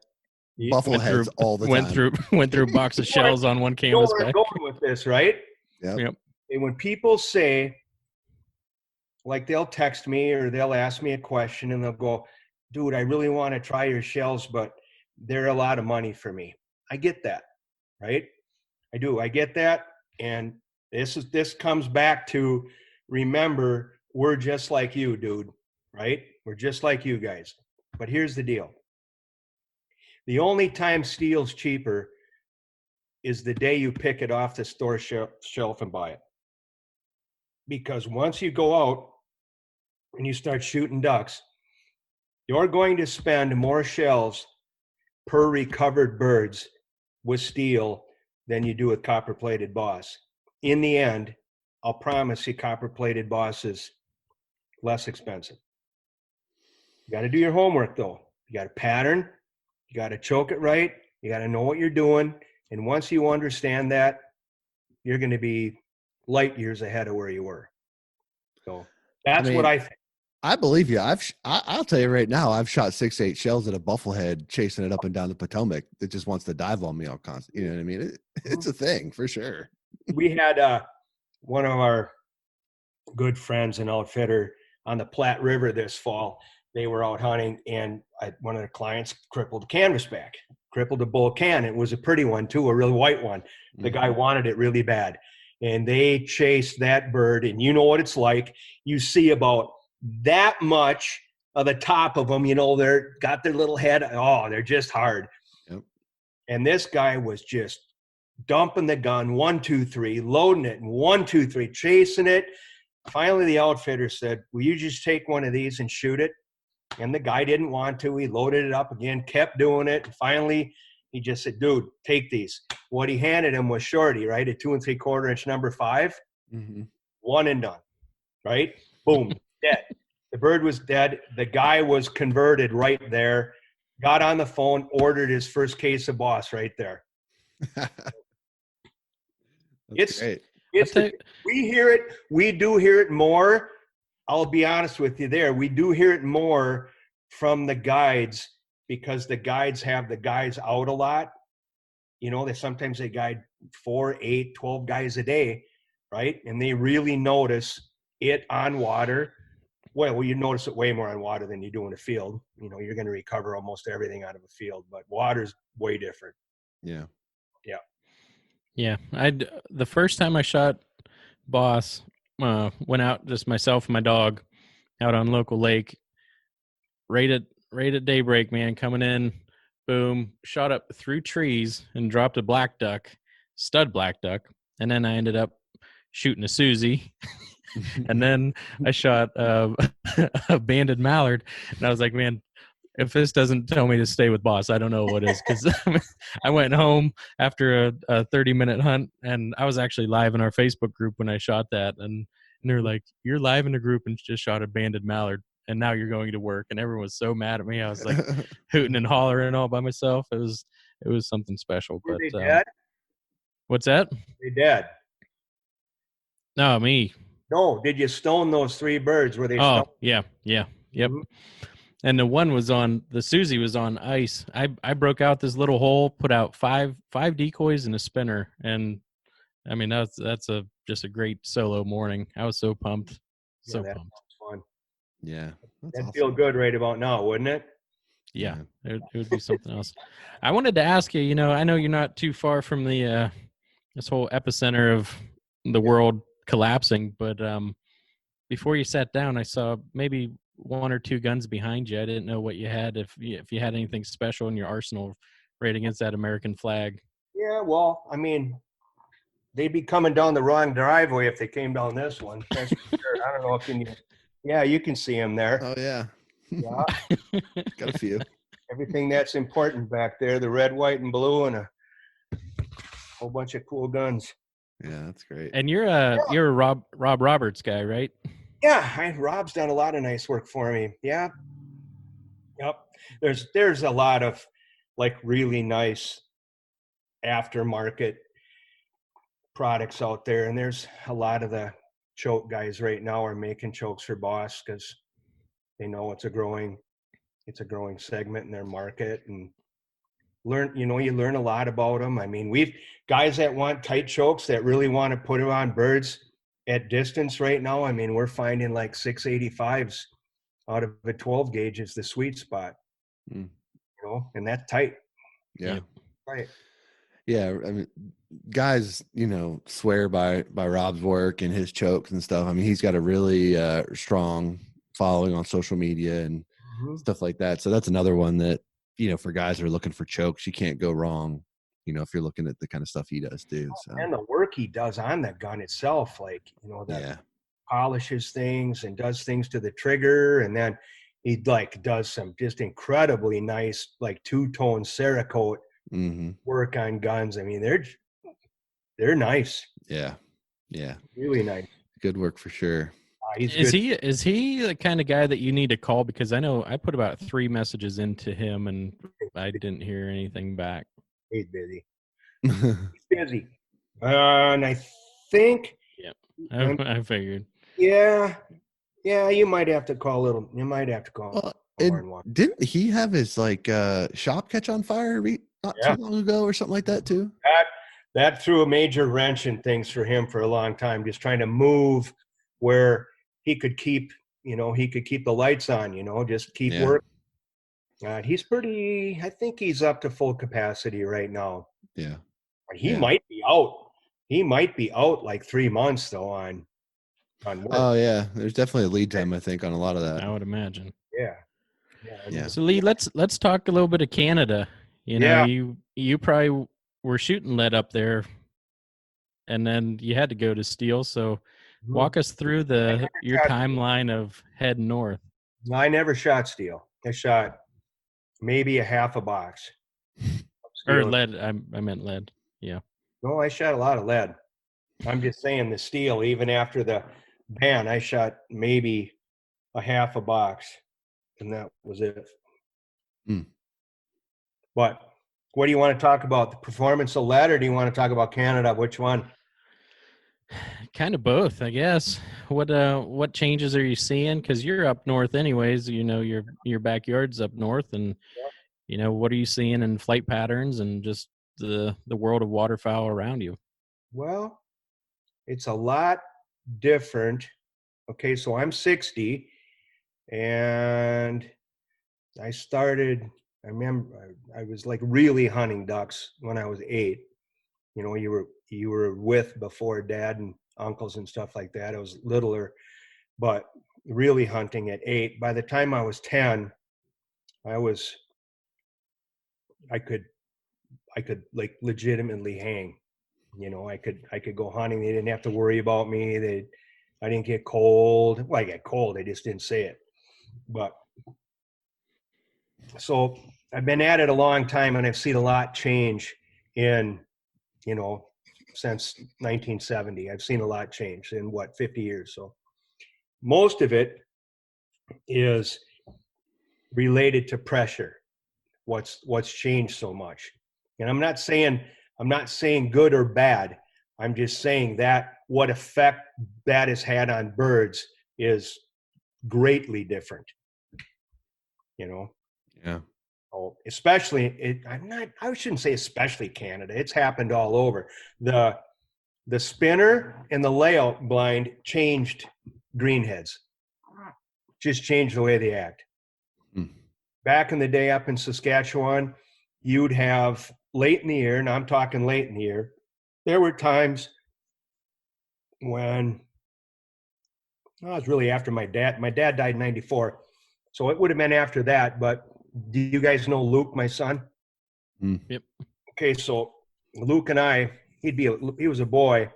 Buffleheads all the time. Went through a box of shells on one canvasback. You know where I'm going with this, right? Yep. And when people say, like, they'll text me or they'll ask me a question and they'll go, dude, I really want to try your shells, but they're a lot of money for me. I get that, right? I do. I get that. And this comes back to, remember, we're just like you, dude, right? We're just like you guys. But here's the deal. The only time steel's cheaper is the day you pick it off the store shelf and buy it. Because once you go out and you start shooting ducks, you're going to spend more shells per recovered birds with steel than you do with copper-plated Boss. In the end, I'll promise you copper-plated Boss is less expensive. You got to do your homework, though. You got to pattern. You got to choke it right. You got to know what you're doing. And once you understand that, you're going to be light years ahead of where you were. So that's what I think. I believe you. I'll tell you right now, I've shot 6-8 shells at a bufflehead chasing it up and down the Potomac that just wants to dive on me all constant. You know what I mean? It's a thing for sure. We had one of our good friends, an outfitter, on the Platte River this fall. They were out hunting, and one of the clients crippled a canvasback, crippled a bull can. It was a pretty one too, a really white one. The guy wanted it really bad. and they chase that bird, and you know what it's like. You see about that much of the top of them, they're got their little head. Oh, they're just hard. Yep. And this guy was just dumping the gun, 1, 2, 3, loading it, 1, 2, 3, chasing it. Finally, the outfitter said, will you just take one of these and shoot it? And the guy didn't want to. He loaded it up again, kept doing it. And finally, he just said, dude, take these. What he handed him was Shorty, right? A 2 3/4 inch number 5. Mm-hmm. One and done, right? Boom, dead. The bird was dead. The guy was converted right there. Got on the phone, ordered his first case of Boss right there. That's great. We hear it. We do hear it more. I'll be honest with you there. We do hear it more from the guides because the guides have the guys out a lot. Sometimes they guide 4, 8, 12 guys a day, right? And they really notice it on water. Well, you notice it way more on water than you do in a field. You're going to recover almost everything out of a field, but water's way different. Yeah. Yeah. The first time I shot Boss, went out just myself and my dog out on local lake, right at daybreak, man, coming in, boom, shot up through trees and dropped a stud black duck. And then I ended up shooting a Susie. And then I shot a banded mallard. And I was like, man, if this doesn't tell me to stay with Boss, I don't know what is. Because I went home after a 30-minute hunt, and I was actually live in our Facebook group when I shot that. And they're like, you're live in a group and just shot a banded mallard, and now you're going to work. And everyone was so mad at me. I was like hooting and hollering all by myself. It was something special. Were But they dead? What's that? They dead. No, me. No, did you stone those 3 birds? Were they Oh, stoned? yeah. Yep. Mm-hmm. And the Susie was on ice. I broke out this little hole, put out five decoys and a spinner. And I mean, that's just a great solo morning. I was so pumped. So that pumped. was fun. Yeah. That'd awesome. feel good right about now, wouldn't it? Yeah. It would be something else. I wanted to ask you, I know you're not too far from the, this whole epicenter of the world collapsing, but, before you sat down, I saw maybe 1 or 2 guns behind you. I didn't know what you had, if you had anything special in your arsenal right against that American flag. Yeah, well, I mean, they'd be coming down the wrong driveway if they came down this one. That's for sure. I don't know if you can. Yeah, you can see them there. Oh, yeah. Yeah. Got a few. Everything that's important back there, the red, white, and blue, and a whole bunch of cool guns. Yeah, that's great. And you're a Rob Roberts guy, right? Yeah, Rob's done a lot of nice work for me. Yeah. Yep. There's a lot of like really nice aftermarket products out there, and there's a lot of the choke guys right now are making chokes for Boss because they know it's a growing segment in their market, and you learn a lot about them. I mean, we've guys that want tight chokes that really want to put it on birds at distance right now. I mean, we're finding like 685s out of a 12 gauge is the sweet spot, and that's tight. Yeah. Yep. Right. Yeah. I mean, guys, swear by Rob's work and his chokes and stuff. I mean, he's got a really strong following on social media and stuff like that. So that's another one that, for guys who are looking for chokes, you can't go wrong, if you're looking at the kind of stuff he does too. So. And the work he does on the gun itself, like, that polishes things and does things to the trigger. And then he does some just incredibly nice, like 2-tone Cerakote work on guns. I mean, they're nice. Yeah. Yeah. Really nice. Good work for sure. Is he the kind of guy that you need to call? Because I know I put about 3 messages into him and I didn't hear anything back. He's busy. He's busy. And I think. Yeah, I figured. Yeah. You might have to call him. Well, didn't he have his shop catch on fire not too long ago or something like that too? That threw a major wrench in things for him for a long time, just trying to move where he could keep the lights on, just keep working. He's I think he's up to full capacity right now. Yeah. He might be out he might be out like 3 months though on work. Oh yeah, there's definitely a lead time I think on a lot of that. I would imagine. Yeah. Yeah. So Lee, let's talk a little bit of Canada. You know, you probably were shooting lead up there, and then you had to go to steel. So walk us through your timeline of heading north. I never shot steel. I shot maybe a half a box. Or lead. I meant lead. Yeah. No, I shot a lot of lead. I'm just saying the steel, even after the ban, I shot maybe a half a box, and that was it. But what do you want to talk about? The performance of lead, or do you want to talk about Canada? Which one? Kind of both, I guess. What changes are you seeing? Because you're up north, anyways. You know, your backyard's up north, and you know, what are you seeing in flight patterns and just the world of waterfowl around you? Well, it's a lot different. Okay, so I'm 60, and I remember I was like really hunting ducks when I was 8. You know, you were with before dad and uncles and stuff like that. I was littler, but really hunting at 8. By the time I was 10, I could like legitimately hang. You know, I could go hunting. They didn't have to worry about me. I didn't get cold. Well, I get cold. I just didn't say it. But so I've been at it a long time, and I've seen a lot change in, you know, since 1970. I've seen a lot change in 50 years. So most of it is related to pressure. What's changed so much. And I'm not saying good or bad. I'm just saying that what effect that has had on birds is greatly different. You know? Yeah. Oh, especially I shouldn't say especially Canada. It's happened all over. The spinner and the layout blind changed greenheads. Just changed the way they act. Back in the day up in Saskatchewan, you'd have late in the year, and I'm talking late in the year, there were times when, it was really after my dad died in 94. So it would have been after that, but do you guys know Luke, my son? Yep. Okay, so Luke and I, he was a boy,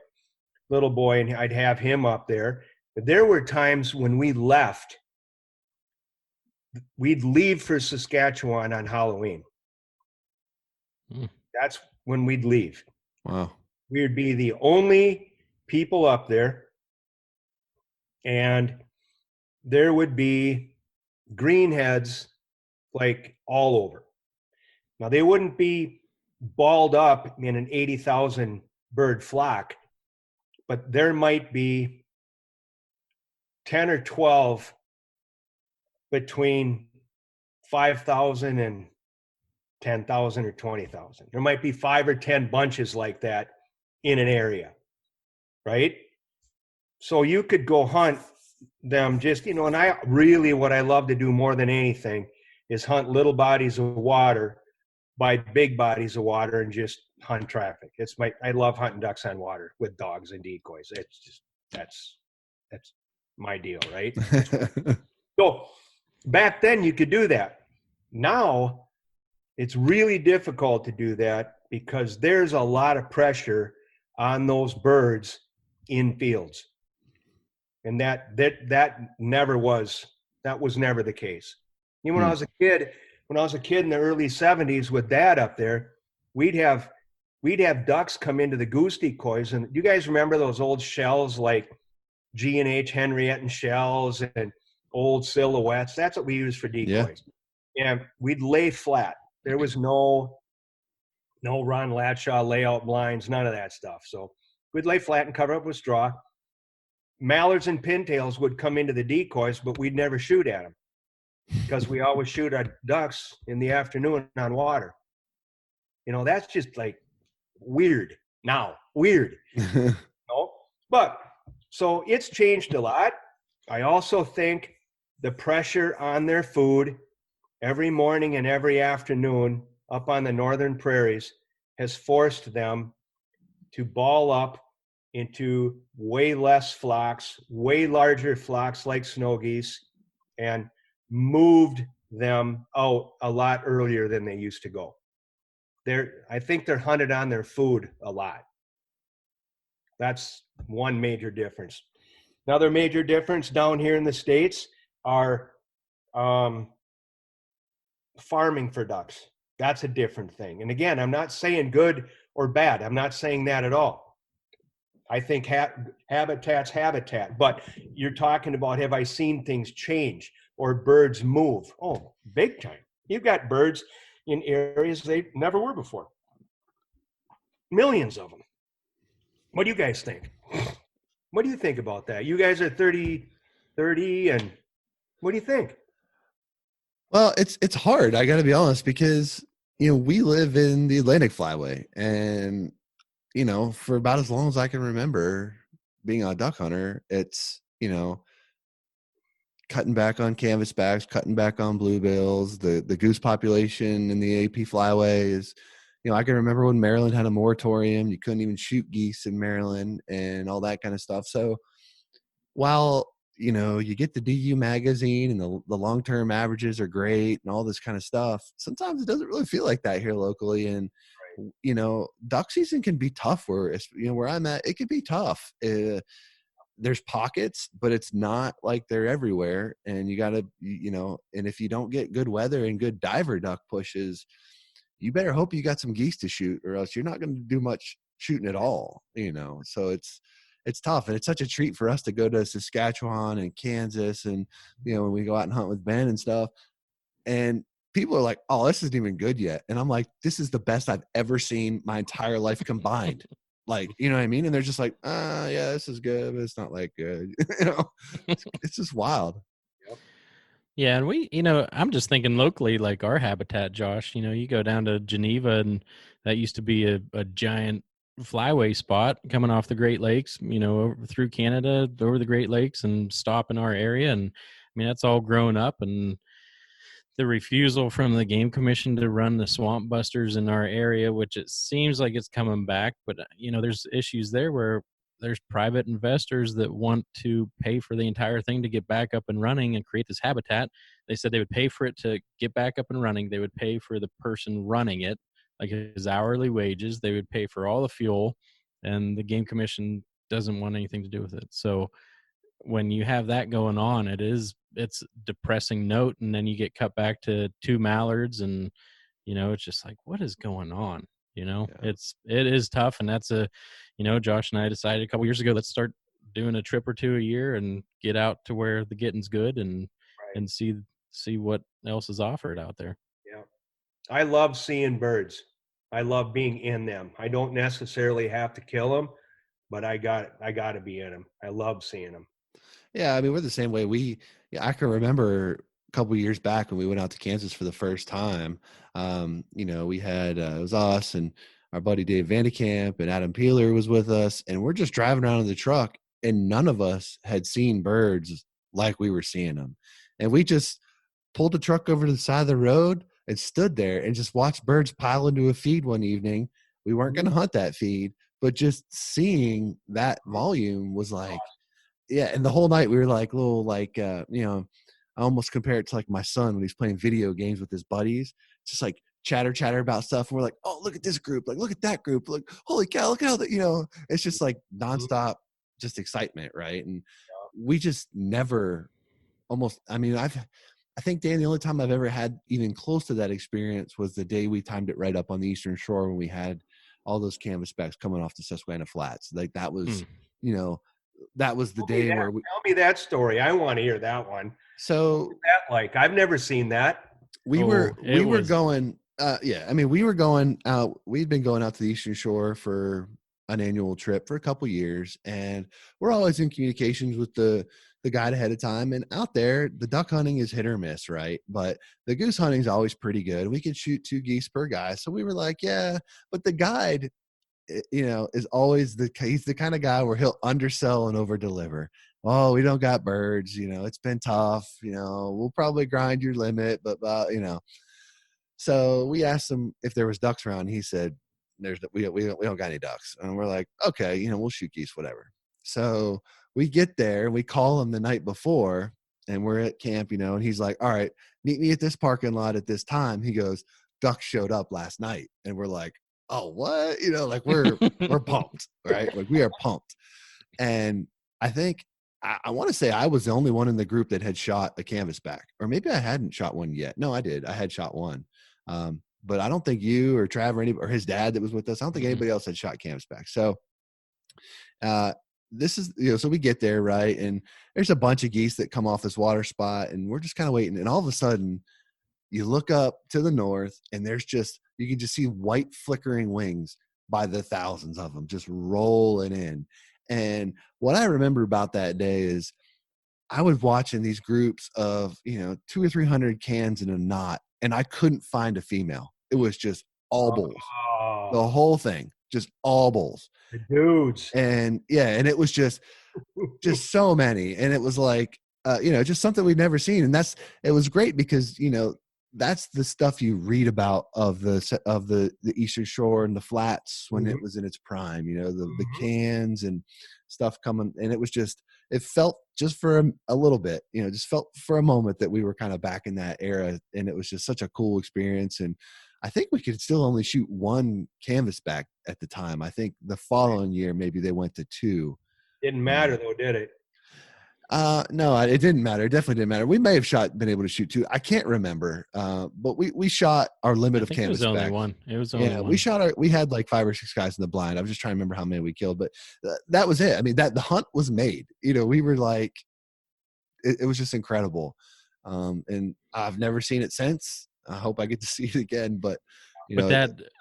little boy, and I'd have him up there. But there were times when we'd leave for Saskatchewan on Halloween. That's when we'd leave. Wow. We'd be the only people up there, and there would be greenheads like all over. Now, they wouldn't be balled up in an 80,000 bird flock, but there might be 10 or 12 between 5,000 and 10,000 or 20,000. There might be 5 or 10 bunches like that in an area, right? So you could go hunt them just, you know, and what I love to do more than anything is hunt little bodies of water by big bodies of water and just hunt traffic. I love hunting ducks on water with dogs and decoys. It's just, that's my deal, right? So back then you could do that. Now it's really difficult to do that because there's a lot of pressure on those birds in fields. And that was never the case. You know, when I was a kid in the early 70s with dad up there, we'd have ducks come into the goose decoys. And do you guys remember those old shells like G&H Henriette and shells and old silhouettes? That's what we used for decoys. Yeah. And we'd lay flat. There was no Ron Latshaw layout blinds, none of that stuff. So we'd lay flat and cover up with straw. Mallards and pintails would come into the decoys, but we'd never shoot at them because we always shoot our ducks in the afternoon on water. You know, that's just like weird now. Weird. You know? But so it's changed a lot. I also think the pressure on their food every morning and every afternoon up on the northern prairies has forced them to ball up into way less flocks, way larger flocks like snow geese, and moved them out a lot earlier than they used to go. I think they're hunted on their food a lot. That's one major difference. Another major difference down here in the States are farming for ducks. That's a different thing. And again, I'm not saying good or bad. I'm not saying that at all. I think habitat's habitat. But you're talking about, have I seen things change or birds move? Oh, big time. You've got birds in areas they never were before. Millions of them. What do you guys think? What do you think about that? You guys are 30, and what do you think? Well, it's hard. I got to be honest, because we live in the Atlantic Flyway, and for about as long as I can remember being a duck hunter, it's cutting back on canvasbacks, cutting back on bluebills. The goose population in the AP Flyway is, I can remember when Maryland had a moratorium. You couldn't even shoot geese in Maryland and all that kind of stuff. So while you get the DU magazine and the long-term averages are great and all this kind of stuff, sometimes it doesn't really feel like that here locally. And duck season can be tough where I'm at. It can be tough. There's pockets, but it's not like they're everywhere. And you gotta, and if you don't get good weather and good diver duck pushes, you better hope you got some geese to shoot, or else you're not going to do much shooting at all. So it's tough, and it's such a treat for us to go to Saskatchewan and Kansas, and when we go out and hunt with Ben and stuff, and people are like, "Oh, this isn't even good yet," and I'm like, "This is the best I've ever seen my entire life combined." Like, you know what I mean? And they're just like, yeah, this is good, but it's not like good." It's just wild. Yeah, and we, I'm just thinking locally, like our habitat, Josh, you go down to Geneva, and that used to be a giant flyway spot coming off the Great Lakes, over through Canada, over the Great Lakes, and stop in our area. And I mean, that's all grown up, and the refusal from the Game Commission to run the swamp busters in our area, which it seems like it's coming back, but there's issues there where there's private investors that want to pay for the entire thing to get back up and running and create this habitat. They said they would pay for it to get back up and running. They would pay for the person running it, like his hourly wages. They would pay for all the fuel, and the Game Commission doesn't want anything to do with it. So when you have that going on, it's depressing note. And then you get cut back to 2 mallards, and it's just like, what is going on? Yeah. It is tough. And that's Josh and I decided a couple years ago, let's start doing a trip or two a year and get out to where the getting's good, and see what else is offered out there. Yeah. I love seeing birds. I love being in them. I don't necessarily have to kill them, but I got to be in them. I love seeing them. Yeah, I mean, we're the same way. I can remember a couple of years back when we went out to Kansas for the first time. We had it was us and our buddy Dave Vandekamp, and Adam Peeler was with us, and we're just driving around in the truck, and none of us had seen birds like we were seeing them, and we just pulled the truck over to the side of the road and stood there and just watched birds pile into a feed one evening. We weren't going to hunt that feed, but just seeing that volume was like. Yeah, and the whole night we were like little, I almost compare it to like my son when he's playing video games with his buddies, just like chatter about stuff. And we're like, oh, look at this group, like look at that group, like holy cow, look how that, it's just like nonstop, just excitement, right? And we just never I think, Dan, the only time I've ever had even close to that experience was the day we timed it right up on the Eastern Shore when we had all those canvasbacks coming off the Susquehanna Flats. Like that was, that was the day where tell me that story. I want to hear that one. So what was that like? I've never seen that. We were going out. We'd been going out to the Eastern Shore for an annual trip for a couple years, and we're always in communications with the guide ahead of time. And out there, the duck hunting is hit or miss, right? But the goose hunting is always pretty good. We could shoot 2 geese per guy. So we were like, yeah, but the guide, is always he's the kind of guy where he'll undersell and over deliver. Oh, we don't got birds, it's been tough, we'll probably grind your limit, but. So we asked him if there was ducks around. He said, we don't got any ducks. And we're like, okay, we'll shoot geese, whatever. So we get there and we call him the night before, and we're at camp, and he's like, all right, meet me at this parking lot at this time. He goes, ducks showed up last night. And we're like, oh, what? Like we're pumped, right? Like we are pumped. And I think I want to say I was the only one in the group that had shot a canvasback, or maybe I hadn't shot one yet. No, I did. I had shot one. But I don't think you or Trav or his dad that was with us, I don't think anybody else had shot canvasback. So this is, so we get there, right? And there's a bunch of geese that come off this water spot, and we're just kind of waiting. And all of a sudden you look up to the north, and you can just see white flickering wings by the thousands of them just rolling in. And what I remember about that day is I was watching these groups of, 200 or 300 cans in a knot, and I couldn't find a female. It was just all bulls. The whole thing, just all bulls. The dudes. And and it was just so many. And it was like, just something we'd never seen. And it was great because, that's the stuff you read about of the Eastern Shore and the flats when it was in its prime, the cans and stuff coming. And it felt just for a little bit, just felt for a moment that we were kind of back in that era. And it was just such a cool experience. And I think we could still only shoot one canvasback at the time. I think the following year, maybe they went to two. Didn't matter though, did it? No, it didn't matter. It definitely didn't matter. We may have been able to shoot two. I can't remember. But we shot our limit of canvasback. It was only one. It was only one. We had like 5 or 6 guys in the blind. I was just trying to remember how many we killed, but that was it. I mean, the hunt was made. We were like, it was just incredible. And I've never seen it since. I hope I get to see it again, but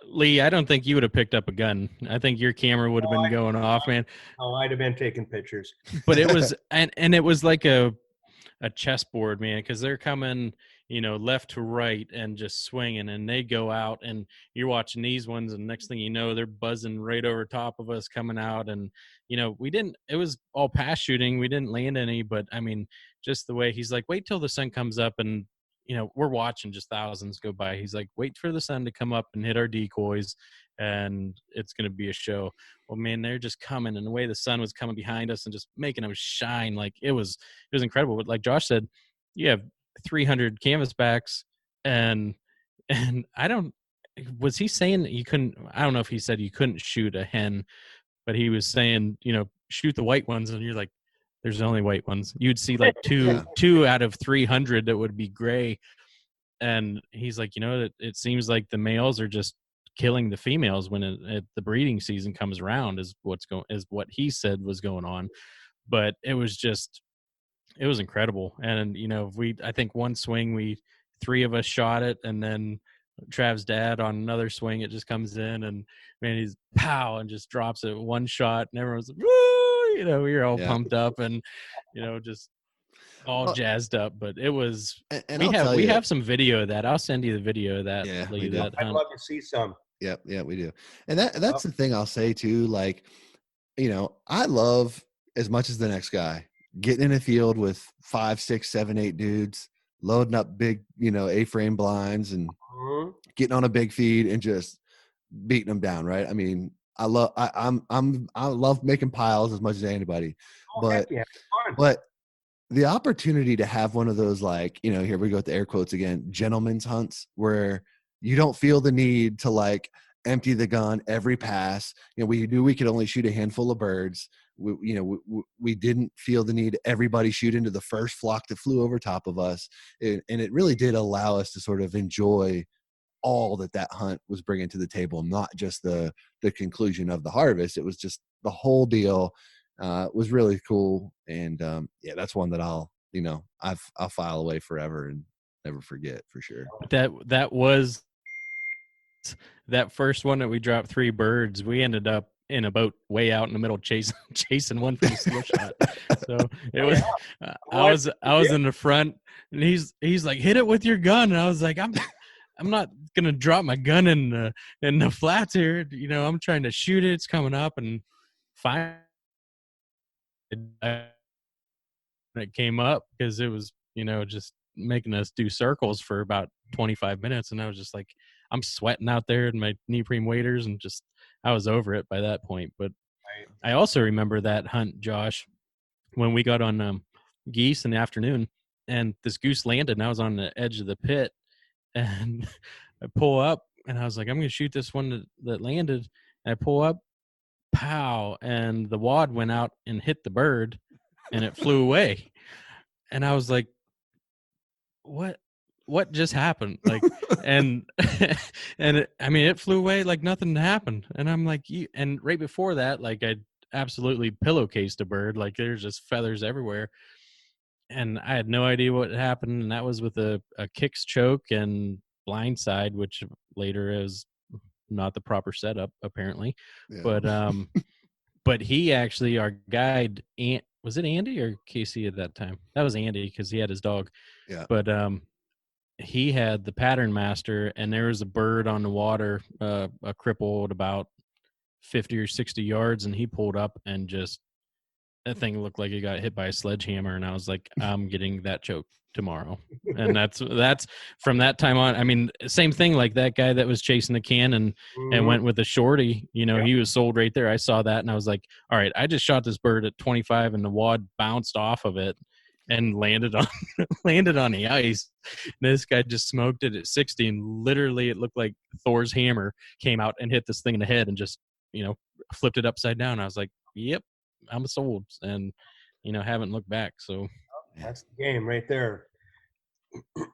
Lee, I don't think you would have picked up a gun. I think your camera would have been going off, man. Oh, I'd have been taking pictures. But it was, and it was like a chessboard, man, because they're coming, left to right and just swinging, and they go out, and you're watching these ones, and next thing you know, they're buzzing right over top of us coming out. And, it was all pass shooting. We didn't land any, but I mean, just the way he's like, wait till the sun comes up, and we're watching just thousands go by. He's like, wait for the sun to come up and hit our decoys, and it's going to be a show. Well, man, they're just coming, and the way the sun was coming behind us and just making them shine, like it was incredible. But like Josh said, you have 300 canvasbacks, and was he saying that you couldn't? I don't know if he said you couldn't shoot a hen, but he was saying, shoot the white ones, and you're like, there's only white ones. You'd see like two out of 300 that would be gray. And he's like, it seems like the males are just killing the females when the breeding season comes around is what he said was going on. But it was incredible. And, I think one swing, 3 of us shot it, and then Trav's dad on another swing, it just comes in, and man, he's pow and just drops it one shot, and everyone's like, woo! We were all pumped up and, just all jazzed up. But it was, and we have some video of that. I'll send you the video of that. Yeah, I'd love to see some. Yeah, we do. And that's the thing I'll say too. Like, I love, as much as the next guy, getting in a field with 5, 6, 7, 8 dudes, loading up big, A-frame blinds and getting on a big feed and just beating them down. Right. I mean, I love making piles as much as anybody, but the opportunity to have one of those, like, here we go with the air quotes again, gentlemen's hunts, where you don't feel the need to like empty the gun every pass. We knew we could only shoot a handful of birds. We didn't feel the need everybody shoot into the first flock that flew over top of us. And it really did allow us to sort of enjoy all that hunt was bringing to the table, not just the conclusion of the harvest. It was just the whole deal. Was really cool. And that's one that I'll file away forever and never forget, for sure. That was that first one that we dropped 3 birds. We ended up in a boat way out in the middle chasing one from the still shot. So it was I was in the front, and he's like, hit it with your gun, and I was like, I'm not gonna drop my gun in the flats here. I'm trying to shoot it. It's coming up, and finally it came up because it was just making us do circles for about 25 minutes, and I was just like, I'm sweating out there in my neoprene waders, and just I was over it by that point. But I also remember that hunt, Josh, when we got on geese in the afternoon, and this goose landed, and I was on the edge of the pit, and I pull up, and I was like, I'm going to shoot this one that landed. And I pull up, pow, and the wad went out and hit the bird, and it flew away. And I was like, what just happened? Like, and I mean, it flew away like nothing happened. And I'm like, and right before that, like, I absolutely pillowcased a bird. Like, there's just feathers everywhere, and I had no idea what happened. And that was with a kicks choke and blindside, which later is not the proper setup, apparently. Yeah. But he actually, our guide, was it Andy or Casey at that time? That was Andy, because he had his dog. Yeah. But he had the pattern master, and there was a bird on the water, a crippled about 50 or 60 yards, and he pulled up, and just that thing looked like it got hit by a sledgehammer. And I was like, I'm getting that choke tomorrow. And that's from that time on. I mean, same thing, like that guy that was chasing the can and went with the shorty, he was sold right there. I saw that, and I was like, all right, I just shot this bird at 25, and the wad bounced off of it and landed on the ice. And this guy just smoked it at 60, and literally it looked like Thor's hammer came out and hit this thing in the head and just, flipped it upside down. I was like, yep, I'm sold, and haven't looked back. So that's the game right there.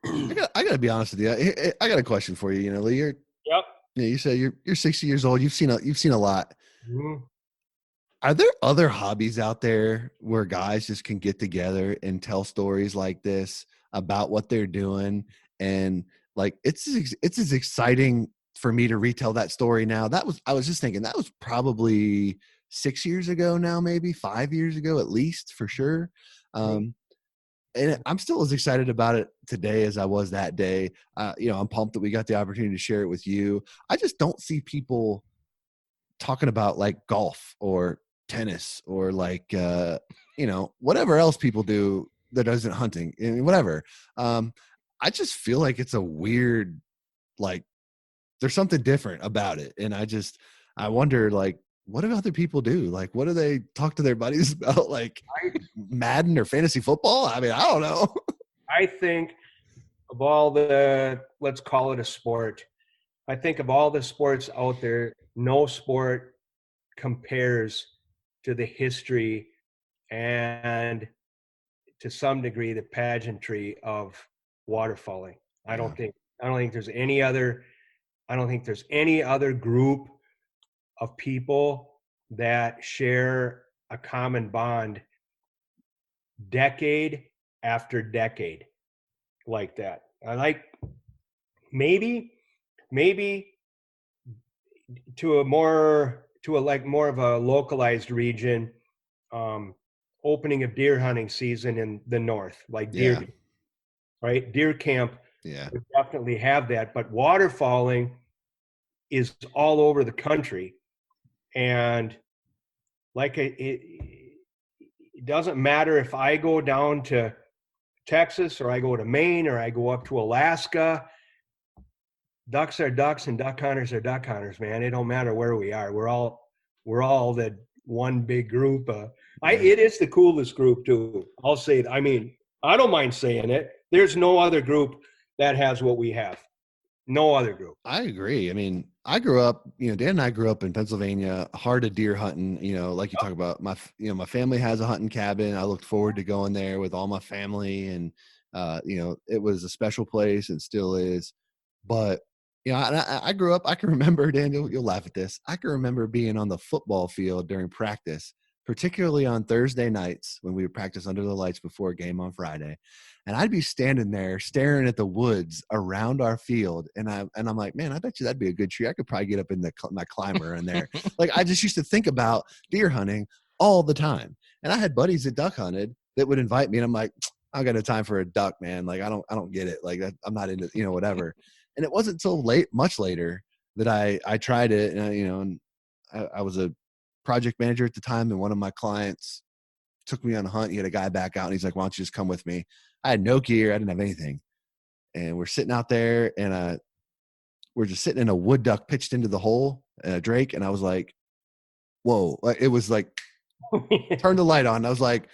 I gotta be honest with you. I got a question for you. Lee, Yep. You say you're 60 years old. You've seen a lot. Mm-hmm. Are there other hobbies out there where guys just can get together and tell stories like this about what they're doing? And like, it's as exciting for me to retell that story now. I was just thinking that was probably 6 years ago now, maybe 5 years ago, at least, for sure. And I'm still as excited about it today as I was that day. I'm pumped that we got the opportunity to share it with you. I just don't see people talking about like golf or tennis or like, whatever else people do that isn't hunting and whatever. I just feel like it's a weird, like, there's something different about it. And I wonder, like, what do other people do? Like, what do they talk to their buddies about? Like Madden or fantasy football? I mean, I don't know. I think of all the, let's call it a sport. I think of all the sports out there, no sport compares to the history and to some degree the pageantry of waterfowling. I don't think there's any other group of people that share a common bond decade after decade like that. I like maybe to more of a localized region, opening of deer hunting season in the north, like deer, right? Deer camp would definitely have that, but waterfowling is all over the country. And like it doesn't matter if I go down to Texas or I go to Maine or I go up to Alaska. Ducks are ducks and duck hunters are duck hunters, man. It don't matter where we are. We're all the one big group. It is the coolest group too. I'll say it. I mean, I don't mind saying it. There's no other group that has what we have. No other group. I agree. I mean, I grew up, Dan and I grew up in Pennsylvania, hard of deer hunting, like you talk about. My family has a hunting cabin. I looked forward to going there with all my family, and it was a special place and still is. But I grew up, I can remember, Dan, you'll laugh at this. I can remember being on the football field during practice, particularly on Thursday nights when we would practice under the lights before a game on Friday. And I'd be standing there staring at the woods around our field. And I'm like, man, I bet you that'd be a good tree. I could probably get up in my climber in there. Like, I just used to think about deer hunting all the time. And I had buddies that duck hunted that would invite me. And I'm like, I got no time for a duck, man. Like, I don't get it. Like, I'm not into, whatever. And it wasn't until much later that I tried it. And, I was a project manager at the time. And one of my clients took me on a hunt. He had a guy back out and he's like, why don't you just come with me? I had no gear. I didn't have anything. And we're sitting out there, and were just sitting in a wood duck pitched into the hole, Drake. And I was like, whoa, it was like, turn the light on. I was like,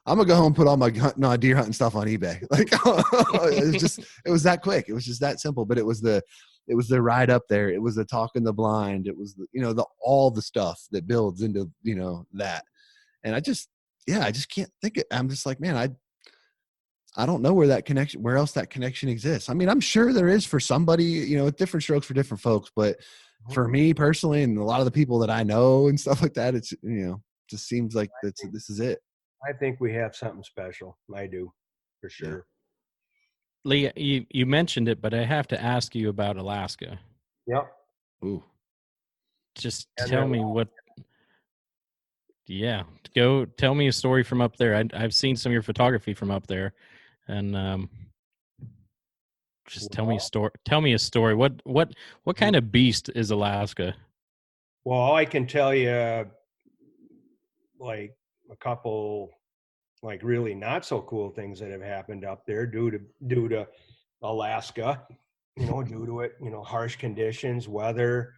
I'm gonna go home and put all my deer hunting stuff on eBay. Like it was that quick. It was just that simple. But it was the ride up there. It was the talking the blind. It was all the stuff that builds into, that. And I just can't think it. I'm just like, man, I don't know where else that connection exists. I mean, I'm sure there is for somebody, different strokes for different folks, but for me personally, and a lot of the people that I know and stuff like that, it's, just seems like this is it. I think we have something special. I do, for sure. Lee, you mentioned it, but I have to ask you about Alaska. Yep. Ooh. Just tell me what. Yeah, go tell me a story from up there. I've seen some of your photography from up there, and just tell me a story. Tell me a story. What kind of beast is Alaska? Well, I can tell you, like a couple, like really not so cool things that have happened up there due to Alaska. Due to it, harsh conditions, weather,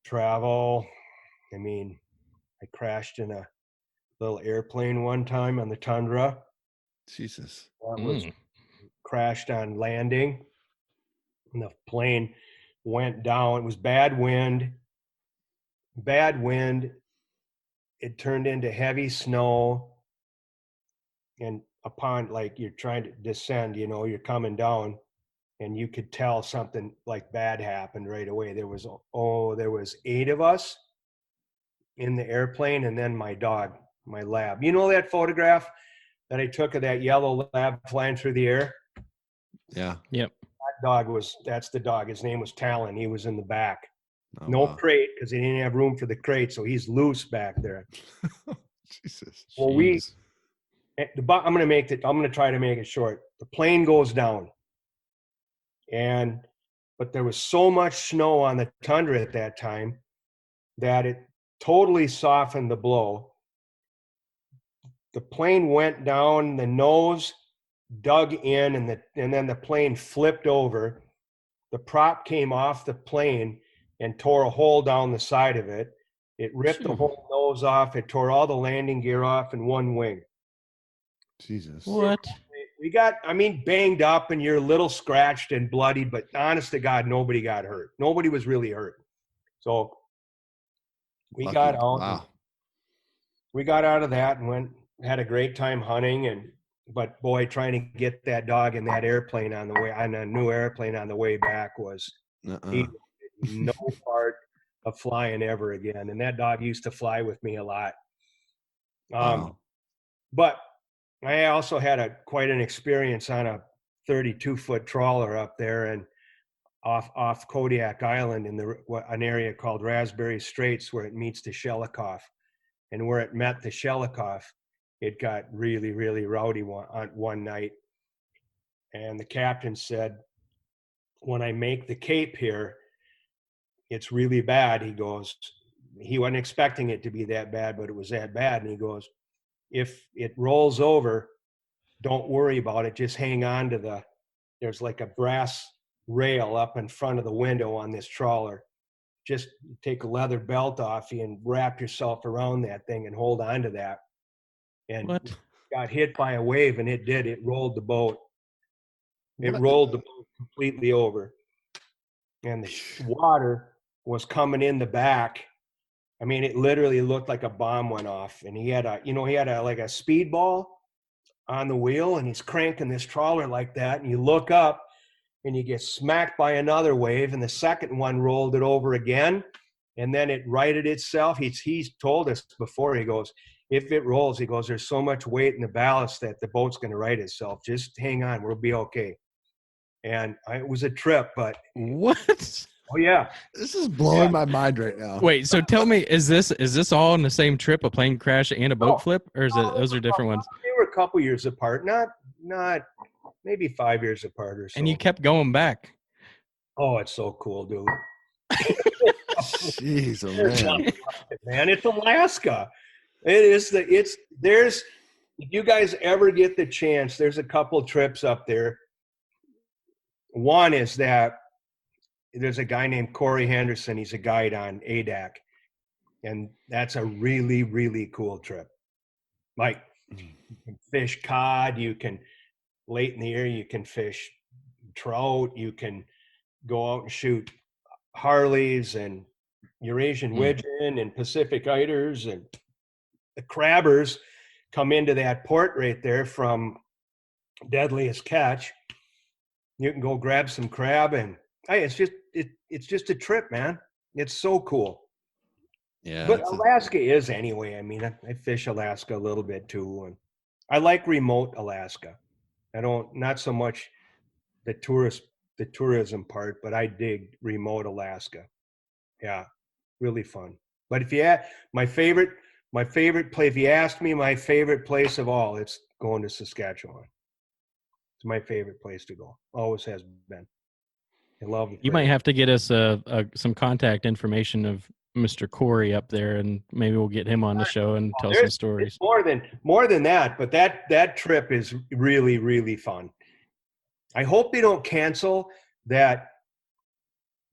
travel. I mean, I crashed in a little airplane one time on the tundra. Jesus. That was crashed on landing. And the plane went down. It was bad wind. It turned into heavy snow. And upon, like, you're trying to descend, you're coming down, and you could tell something like bad happened right away. There was 8 of us in the airplane, and then my dog, my lab. You know that photograph that I took of that yellow lab flying through the air? Yeah. Yep. That's the dog. His name was Talon. He was in the back. Oh, No wow. crate, because they didn't have room for the crate, so he's loose back there. Jesus. Well, I'm going to try to make it short. The plane goes down, but there was so much snow on the tundra at that time that it totally softened the blow. The plane went down, the nose dug in, and then the plane flipped over. The prop came off the plane and tore a hole down the side of it. It ripped the whole nose off. It tore all the landing gear off in one wing. Jesus. What? We got, banged up, and you're a little scratched and bloodied, but honest to God, nobody got hurt. Nobody was really hurt. So we got out. Wow. We got out of that and had a great time hunting. But boy, trying to get that dog in that airplane on a new airplane on the way back was no part of flying ever again. And that dog used to fly with me a lot. Wow. But I also had quite an experience on a 32-foot trawler up there and off Kodiak Island in an area called Raspberry Straits, where it meets the Shelikof. And where it met the Shelikof, it got really, really rowdy one night. And the captain said, when I make the Cape here, it's really bad. He goes, he wasn't expecting it to be that bad, but it was that bad. And he goes, if it rolls over, don't worry about it. Just hang on to there's like a brass rail up in front of the window on this trawler. Just take a leather belt off you and wrap yourself around that thing and hold on to that. And got hit by a wave, and it rolled the boat. Rolled the boat completely over. And the water was coming in the back. It literally looked like a bomb went off. And he had like a speedball on the wheel, and he's cranking this trawler like that. And you look up, and you get smacked by another wave, and the second one rolled it over again, and then it righted itself. He's told us before, he goes, if it rolls, he goes, there's so much weight in the ballast that the boat's going to right itself. Just hang on, we'll be okay. And it was a trip, but what? Oh yeah, this is blowing my mind right now. Wait, so tell me, is this all in the same trip, a plane crash and a boat flip, or is it those are different ones? They were a couple years apart, not maybe 5 years apart or so. And you kept going back. Oh, it's so cool, dude. Jeez, oh man, it's Alaska. If you guys ever get the chance, there's a couple trips up there. One is that there's a guy named Corey Henderson. He's a guide on ADAC, and that's a really, really cool trip. Like, you can fish cod, you can, late in the year, you can fish trout, you can go out and shoot Harleys and Eurasian widgeon and Pacific eiders, and the crabbers come into that port right there from Deadliest Catch. You can go grab some crab, and hey, it's just a trip, man. It's so cool. Yeah. But Alaska is anyway. I mean, I fish Alaska a little bit too, and I like remote Alaska. I don't, not so much the tourism part, but I dig remote Alaska. Yeah, really fun. But if you my favorite place, if you asked me my favorite place of all, it's going to Saskatchewan. It's my favorite place to go. Always has been. I love it. You might have to get us some contact information of Mr. Corey up there, and maybe we'll get him on the show and tell some stories. More than that, but that trip is really, really fun. I hope they don't cancel that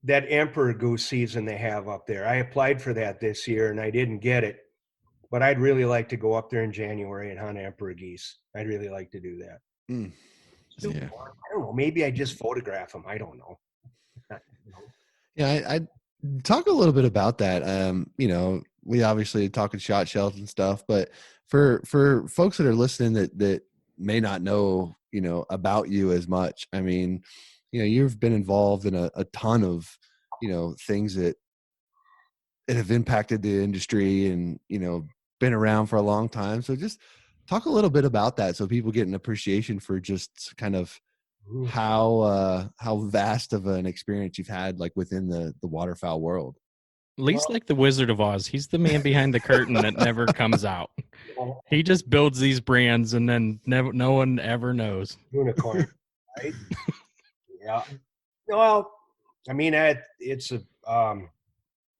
emperor goose season they have up there. I applied for that this year and I didn't get it, but I'd really like to go up there in January and hunt emperor geese. I'd really like to do that. Yeah. I don't know. Maybe I just photograph them. I don't know. Yeah, I talk a little bit about that. You know, we obviously talking Shotshells and stuff, but for folks that are listening that may not know, you know, about you as much, I mean, you know, you've been involved in a ton of, you know, things that have impacted the industry and, you know, been around for a long time. So just talk a little bit about that so people get an appreciation for just kind of how vast of an experience you've had, like within the waterfowl world. At least like the Wizard of Oz, he's the man behind the curtain that never comes out. He just builds these brands and then no one ever knows. Unicorn, right? Yeah. Well, I mean, it's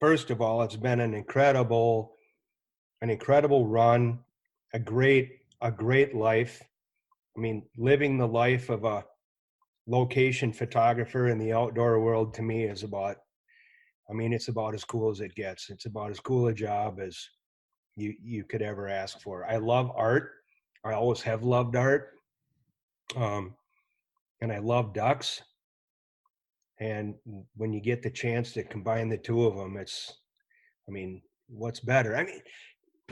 first of all, it's been an incredible run, a great life. I mean, living the life of a location photographer in the outdoor world, to me, is about, I mean, it's about as cool as it gets. It's about as cool a job as you could ever ask for. I love art. I always have loved art. And I love ducks. And when you get the chance to combine the two of them, I mean, what's better? I mean,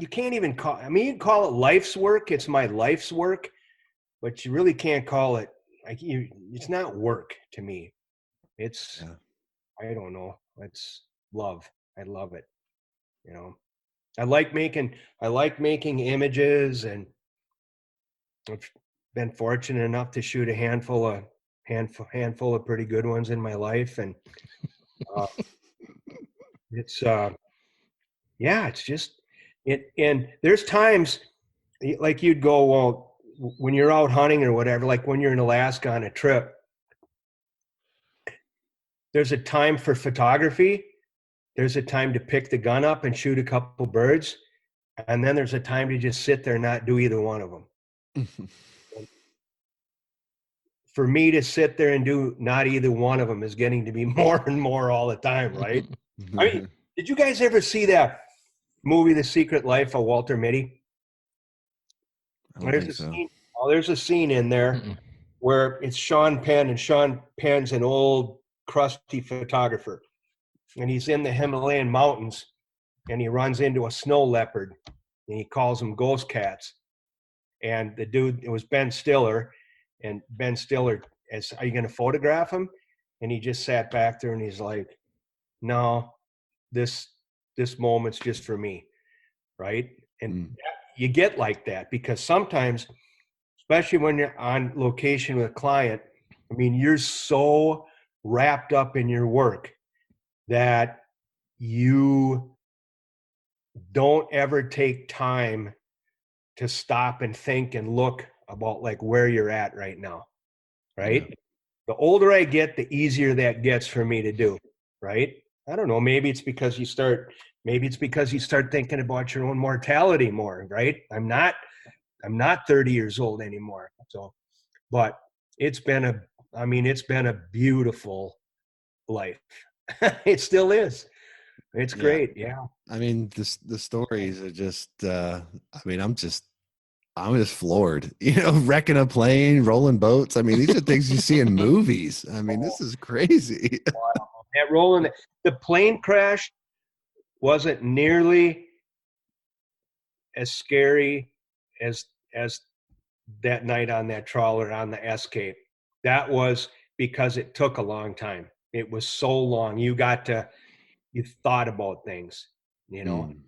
you can't even call, I mean, you can call it life's work. It's my life's work, but you really can't call it, like, it's not work to me. It's, I don't know. It's love. I love it. You know, I like making images, and I've been fortunate enough to shoot a handful of pretty good ones in my life. And it's, yeah, it's just, and there's times like you'd go, well, when you're out hunting or whatever, like when you're in Alaska on a trip, there's a time for photography. There's a time to pick the gun up and shoot a couple birds. And then there's a time to just sit there and not do either one of them. For me to sit there and do not either one of them is getting to be more and more all the time, right? I mean, did you guys ever see that movie, The Secret Life of Walter Mitty? There's a scene in there where it's Sean Penn, and Sean Penn's an old crusty photographer, and he's in the Himalayan mountains, and he runs into a snow leopard, and he calls them ghost cats. And the dude, it was Ben Stiller, and Ben Stiller as, are you going to photograph him? And he just sat back there and he's like, no, this moment's just for me, right? And you get like that because sometimes, especially when you're on location with a client, I mean, you're so wrapped up in your work that you don't ever take time to stop and think and look about like where you're at right now, right? Yeah. The older I get, the easier that gets for me to do, right? I don't know, maybe it's because you start thinking about your own mortality more, right? I'm not 30 years old anymore. So, but it's been a beautiful life. It still is. It's Yeah. great. Yeah. I mean, the stories are just, I mean, I'm just floored, wrecking a plane, rolling boats. I mean, these are things you see in movies. I mean, this is crazy. Wow. That rolling, the plane crash wasn't nearly as scary as that night on that trawler on the Escape. That was because it took a long time. It was so long. You thought about things, Mm.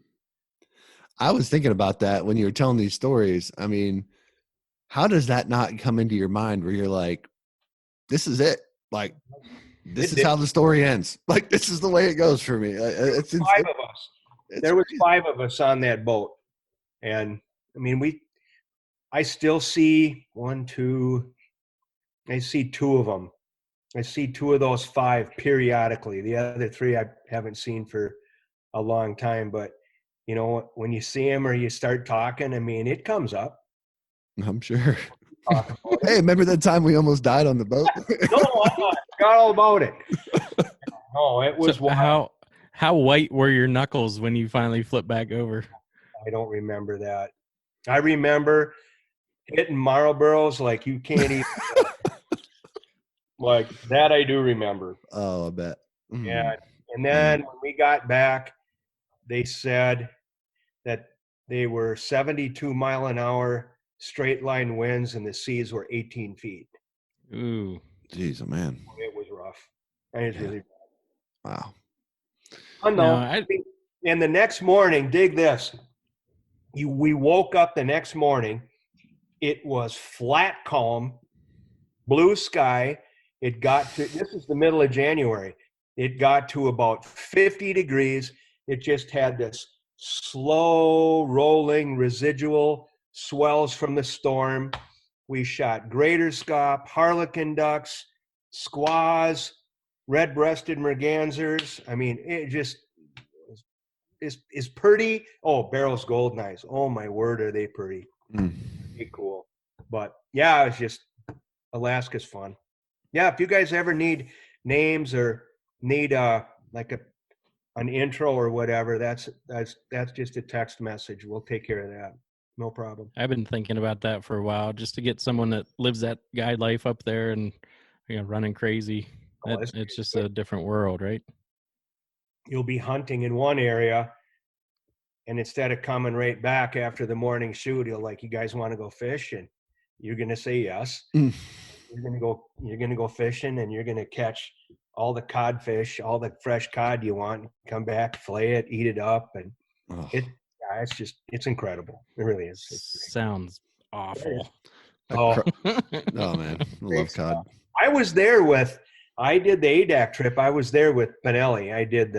I was thinking about that when you were telling these stories. I mean, how does that not come into your mind where you're like, this is it? Like, this is how the story ends. Like, this is the way it goes for me. It's five of us. There was crazy. 5 of us on that boat. And I mean, I still see I see 2 of them. I see 2 of those 5 periodically. The other 3 I haven't seen for a long time, but when you see them or you start talking, I mean, it comes up. I'm sure. Talk about Hey, remember that time we almost died on the boat? No, I forgot all about it. No, it was So how white were your knuckles when you finally flipped back over? I don't remember that. I remember hitting Marlboros like you can't even. Like that, I do remember. Oh, I bet. Yeah, and then when we got back, they said that they were 72-mile-an-hour straight line winds and the seas were 18 feet. Ooh. Jeez, oh man. It was rough. It was really wow. Oh, no. And the next morning, dig this. We woke up the next morning. It was flat calm, blue sky. It got to, this is the middle of January. It got to about 50 degrees. It just had this slow rolling residual swells from the storm. We shot greater scaup, harlequin ducks, squaws, red-breasted mergansers. I mean, it just is pretty. Oh, Barrow's golden eyes. Oh my word, are they pretty? Pretty cool. But yeah, it's just Alaska's fun. Yeah, if you guys ever need names or need like an intro or whatever, that's just a text message. We'll take care of that. No problem. I've been thinking about that for a while, just to get someone that lives that guide life up there and running crazy. It's just a different world, right? You'll be hunting in one area, and instead of coming right back after the morning shoot, he'll like, you guys want to go fish? And you're gonna say yes. You're gonna go fishing, and you're gonna catch all the codfish, all the fresh cod you want. Come back, fillet it, eat it up, and it's incredible. It really is. Sounds awful. Oh man, I love cod. I did the ADAC trip. I was there with Pinelli. I did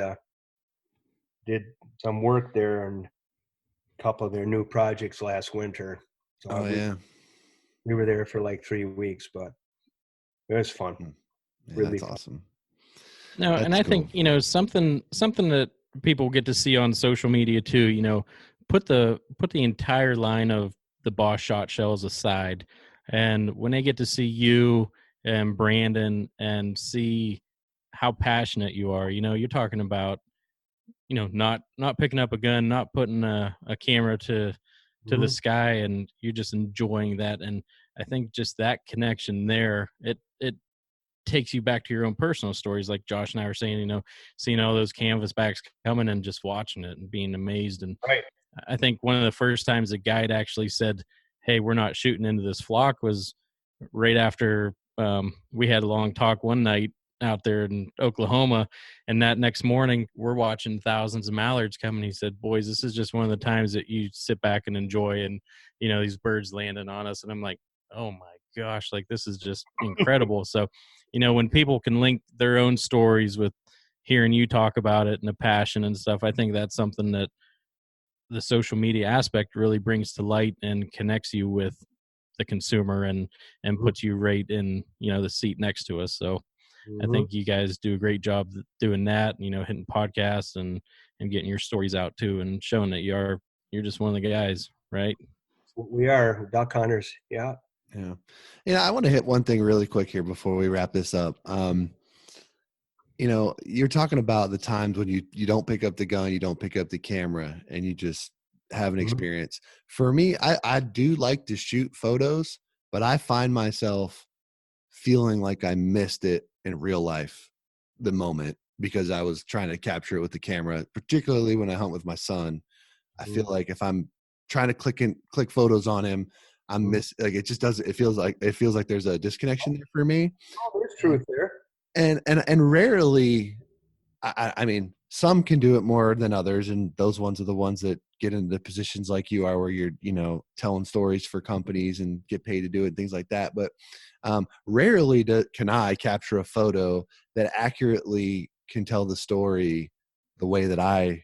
some work there and a couple of their new projects last winter. So we were there for like 3 weeks, but it was fun. Yeah, really that's fun. awesome. No, that's and I think something that people get to see on social media too. Put the entire line of the Boss Shotshells aside, and when they get to see you and Brandon and see how passionate you are, you're talking about, not picking up a gun, not putting a camera to the sky, and you're just enjoying that. And I think just that connection there, it takes you back to your own personal stories, like Josh and I were saying, seeing all those canvas backs coming and just watching it and being amazed. And I think one of the first times the guide actually said, hey, we're not shooting into this flock, was right after we had a long talk one night out there in Oklahoma, and that next morning we're watching thousands of mallards come, and he said, boys, this is just one of the times that you sit back and enjoy, and these birds landing on us. And I'm like, oh my gosh, like this is just incredible. So when people can link their own stories with hearing you talk about it and the passion and stuff, I think that's something that the social media aspect really brings to light and connects you with the consumer and puts you right in the seat next to us. So I think you guys do a great job doing that, hitting podcasts and getting your stories out too, and showing that you're just one of the guys, right? We are duck hunters. Yeah. I want to hit one thing really quick here before we wrap this up. You know, you're talking about the times when you don't pick up the gun, you don't pick up the camera, and you just have an Mhm. experience. For me, I do like to shoot photos, but I find myself feeling like I missed it in real life, the moment, because I was trying to capture it with the camera, particularly when I hunt with my son. I feel Mhm. like if I'm trying to click photos on him, I'm Mhm. miss like it just doesn't. It feels like there's a disconnection there for me. Oh, there's And truth there. rarely, I mean, some can do it more than others, and those ones are the ones that get into positions like you are, where you're, telling stories for companies and get paid to do it, and things like that. But rarely can I capture a photo that accurately can tell the story the way that I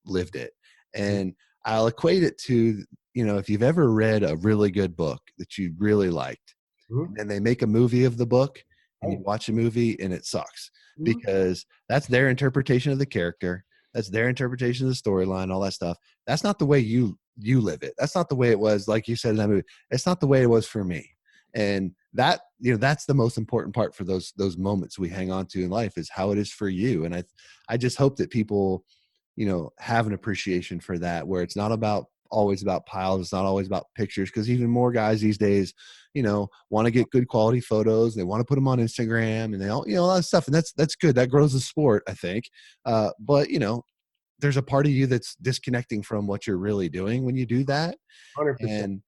lived it. And I'll equate it to, if you've ever read a really good book that you really liked, Mhm. and then they make a movie of the book, and you Oh. watch a movie and it sucks, Mhm. because that's their interpretation of the character, that's their interpretation of the storyline, all that stuff. That's not the way you live it. That's not the way it was, like you said in that movie. It's not the way it was for me. And that's the most important part for those moments we hang on to in life, is how it is for you. And I just hope that people, have an appreciation for that, where it's not always about piles. It's not always about pictures, because even more guys these days, want to get good quality photos. They want to put them on Instagram, and they all, a lot of stuff. And that's good. That grows the sport, I think. But there's a part of you that's disconnecting from what you're really doing when you do that. 100%.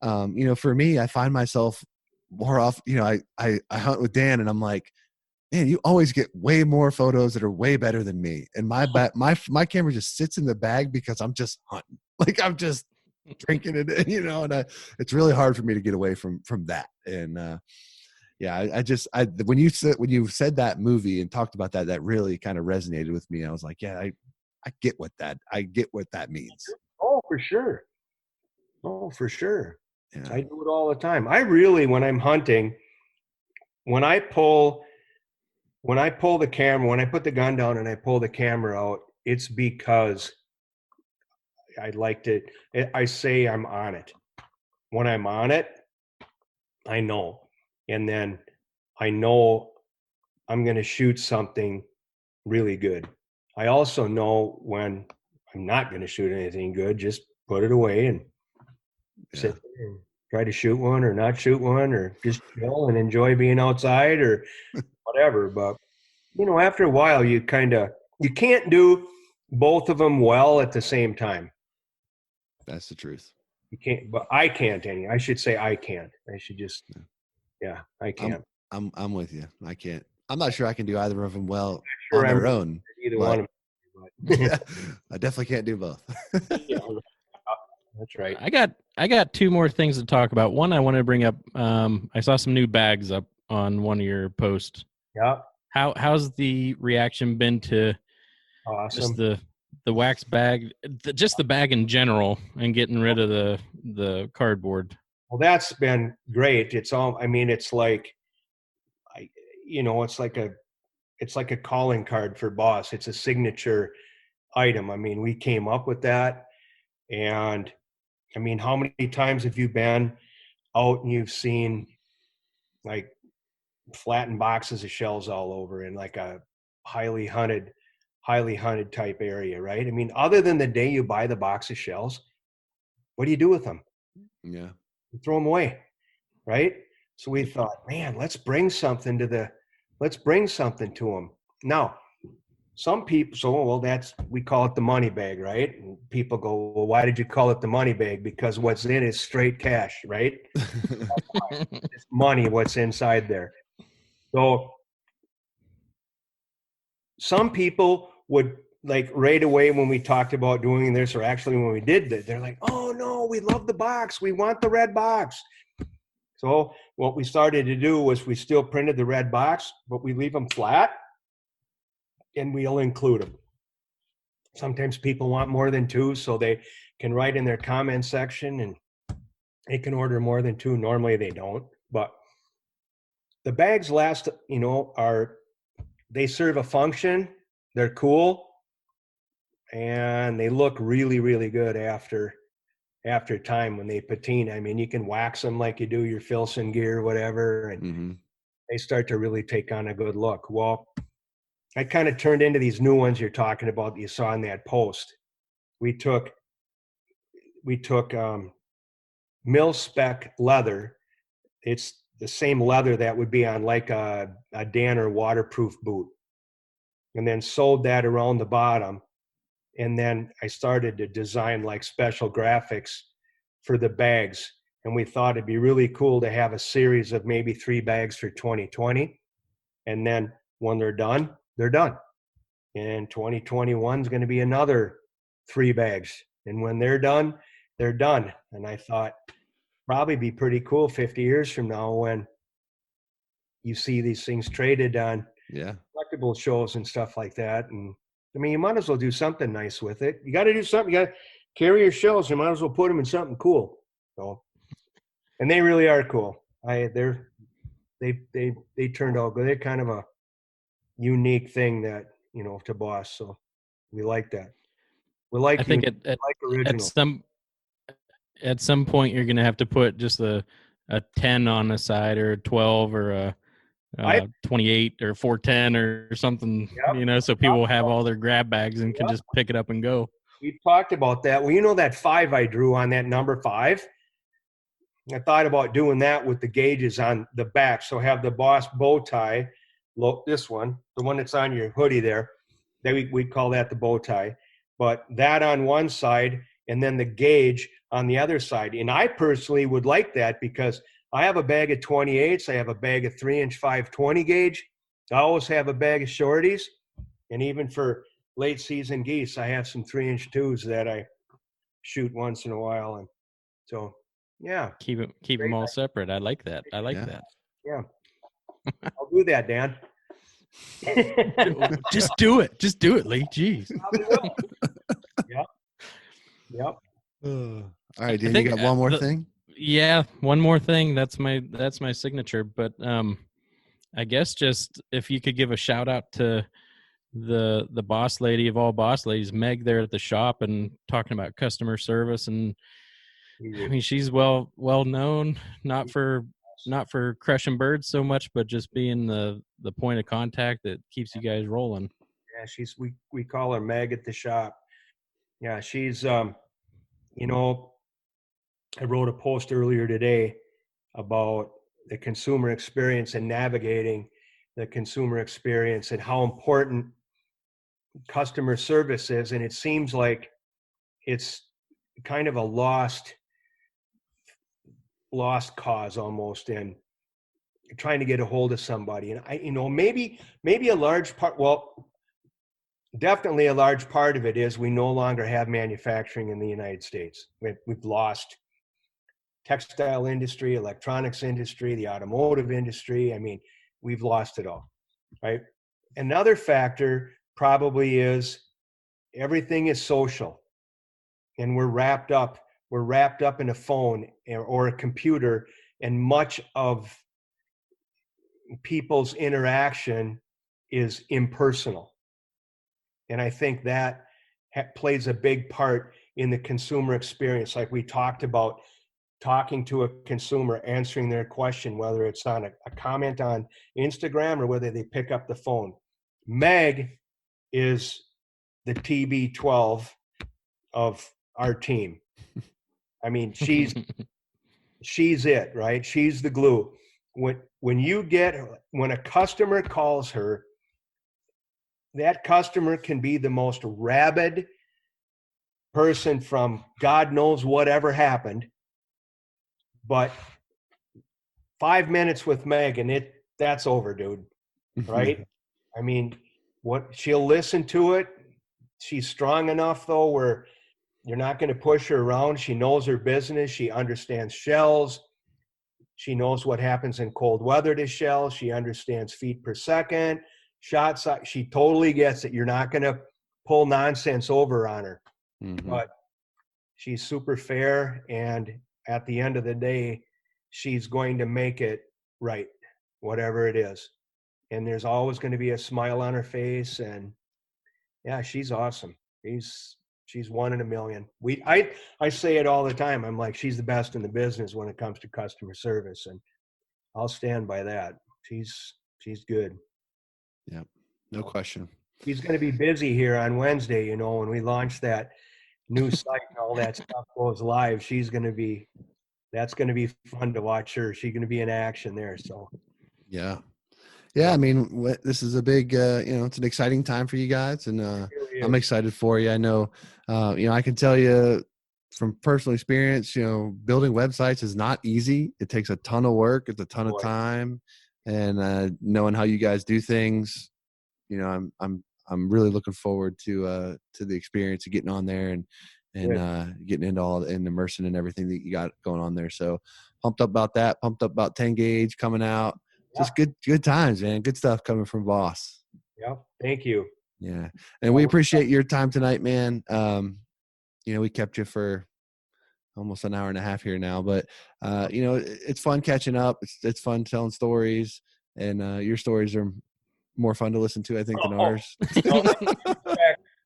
And, for me, I find myself more off, I hunt with Dan, and I'm like, man, you always get way more photos that are way better than me. And my camera just sits in the bag because I'm just hunting. Like, I'm just drinking it, and it's really hard for me to get away from that. And yeah, when you said that movie and talked about that, that really kind of resonated with me. I was like, yeah, I get what that means. Oh, for sure. Oh, for sure. Yeah. I do it all the time. I really, when I'm hunting, when I pull the camera, when I put the gun down and I pull the camera out, it's because I like to, I say I'm on it. When I'm on it, I know. And then I know I'm going to shoot something really good. I also know when I'm not going to shoot anything good, just put it away and Yeah. sit there and try to shoot one or not shoot one, or just chill and enjoy being outside or whatever. But after a while, you can't do both of them well at the same time. That's the truth. You can't, but I can't. I should say I can't. I should just, Yeah. yeah, I I'm can't. I'm with you. I can't. I'm not sure I can do either of them well Sure, on I'm their own, either one but of them. But I definitely can't do both. yeah, that's right. I got two more things to talk about. One, I wanted to bring up. I saw some new bags up on one of your posts. Yeah, How's the reaction been to just awesome. the wax bag, just the bag in general, and getting rid of the cardboard? Well, that's been great. It's all. I mean, it's like, I, it's like a calling card for Boss. It's a signature item. I mean, we came up with that, and I mean, how many times have you been out and you've seen like flattened boxes of shells all over in like a highly hunted, highly hunted type area, right? I mean, other than the day you buy the box of shells, what do you do with them? Yeah. You throw them away, right? So we Yep. thought, man, let's bring something to them. Now, some people, so well, we call it the money bag, right? And people go, well, why did you call it the money bag? Because what's in is straight cash, right? It's money, what's inside there. So some people would like right away when we talked about doing this, or actually when we did that, they're like, oh no, we love the box. We want the red box. So what we started to do was we still printed the red box, but we leave them flat and we'll include them. Sometimes people want more than two, so they can write in their comment section and they can order more than two. Normally they don't, but the bags last, they serve a function. They're cool and they look really, really good after time when they patina. I mean, you can wax them like you do your Filson gear or whatever, and Hmm. they start to really take on a good look. Well, I kind of turned into these new ones you're talking about that you saw in that post. We took mil spec leather. It's the same leather that would be on like a Danner waterproof boot, and then sewed that around the bottom. And then I started to design like special graphics for the bags. And we thought it'd be really cool to have a series of maybe 3 bags for 2020. And then when they're done, they're done. And 2021 is going to be another 3 bags. And when they're done, they're done. And I thought probably be pretty cool 50 years from now when you see these things traded on collectible shows and stuff like that. And I mean, you might as well do something nice with it. You got to do something. You got to carry your shells. You might as well put them in something cool. So, and they really are cool. They turned out good. They're kind of a unique thing that, you know, to Boss. So we like that. We like. I think like original. At some point you're gonna have to put just a 10 on the side, or a 12, or a 28, or 410 or something, you know, so people have all their grab bags and can just pick it up and go. We've talked about that. Well, you know, that 5 I drew on that number 5, I thought about doing that with the gauges on the back. So have the Boss bow tie, look, this one, the one that's on your hoodie there, that we'd call that the bow tie, but that on one side and then the gauge on the other side. And I personally would like that because I have a bag of 28s. I have a bag of 3-inch 520 gauge. I always have a bag of shorties. And even for late season geese, I have some 3-inch 2s that I shoot once in a while. And so, yeah. Keep them all separate. I like that. That. Yeah. I'll do that, Dan. Just do it. Just do it, Lee. Jeez. Yep. All right, Dan, you got one more thing? Yeah, one more thing. That's my signature. But I guess just if you could give a shout out to the boss lady of all boss ladies, Meg, there at the shop, and talking about customer service. And I mean, she's well known, not for crushing birds so much, but just being the point of contact that keeps you guys rolling. Yeah, we call her Meg at the shop. Yeah, she's you know, I wrote a post earlier today about the consumer experience and navigating the consumer experience and how important customer service is. And it seems like it's kind of a lost cause almost in trying to get a hold of somebody. And I, you know, maybe a large part, well, definitely a large part of it is we no longer have manufacturing in the United States. We've lost textile industry, electronics industry, the automotive industry. I mean, we've lost it all, right? Another factor probably is everything is social, and we're wrapped up in a phone or a computer, and much of people's interaction is impersonal. And I think that plays a big part in the consumer experience. Like we talked about, talking to a consumer, answering their question, whether it's on a comment on Instagram or whether they pick up the phone. Meg is the TB12 of our team. I mean, she's it, right? She's the glue. When a customer calls her, that customer can be the most rabid person from God knows whatever happened, but 5 minutes with Meg and that's over, dude. Right? I mean, she'll listen to it. She's strong enough though where you're not going to push her around. She knows her business. She understands shells. She knows what happens in cold weather to shells. She understands feet per second, shot size. She totally gets it. You're not going to pull nonsense over on her. But she's super fair, and at the end of the day, she's going to make it right, whatever it is. And there's always going to be a smile on her face. And yeah, she's awesome. She's one in a million. I say it all the time. I'm like, she's the best in the business when it comes to customer service, and I'll stand by that. She's good. Yeah. No question. He's going to be busy here on Wednesday, when we launch that new site and all that stuff goes live. That's going to be fun to watch her. She's going to be in action there. So, Yeah. Yeah. I mean, this is a big, it's an exciting time for you guys, and really I'm is. excited for you. I know, I can tell you from personal experience, building websites is not easy. It takes a ton of work. It's a ton of time, and knowing how you guys do things, I'm really looking forward to the experience of getting on there and getting into all and immersing in everything that you got going on there. So pumped up about that. Pumped up about 10 gauge coming out. Just good times, man. Good stuff coming from Boss. Yeah. Thank you. Yeah, and we appreciate your time tonight, man. We kept you for almost an hour and a half here now, but it's fun catching up. It's fun telling stories, and your stories are more fun to listen to, I think, than ours.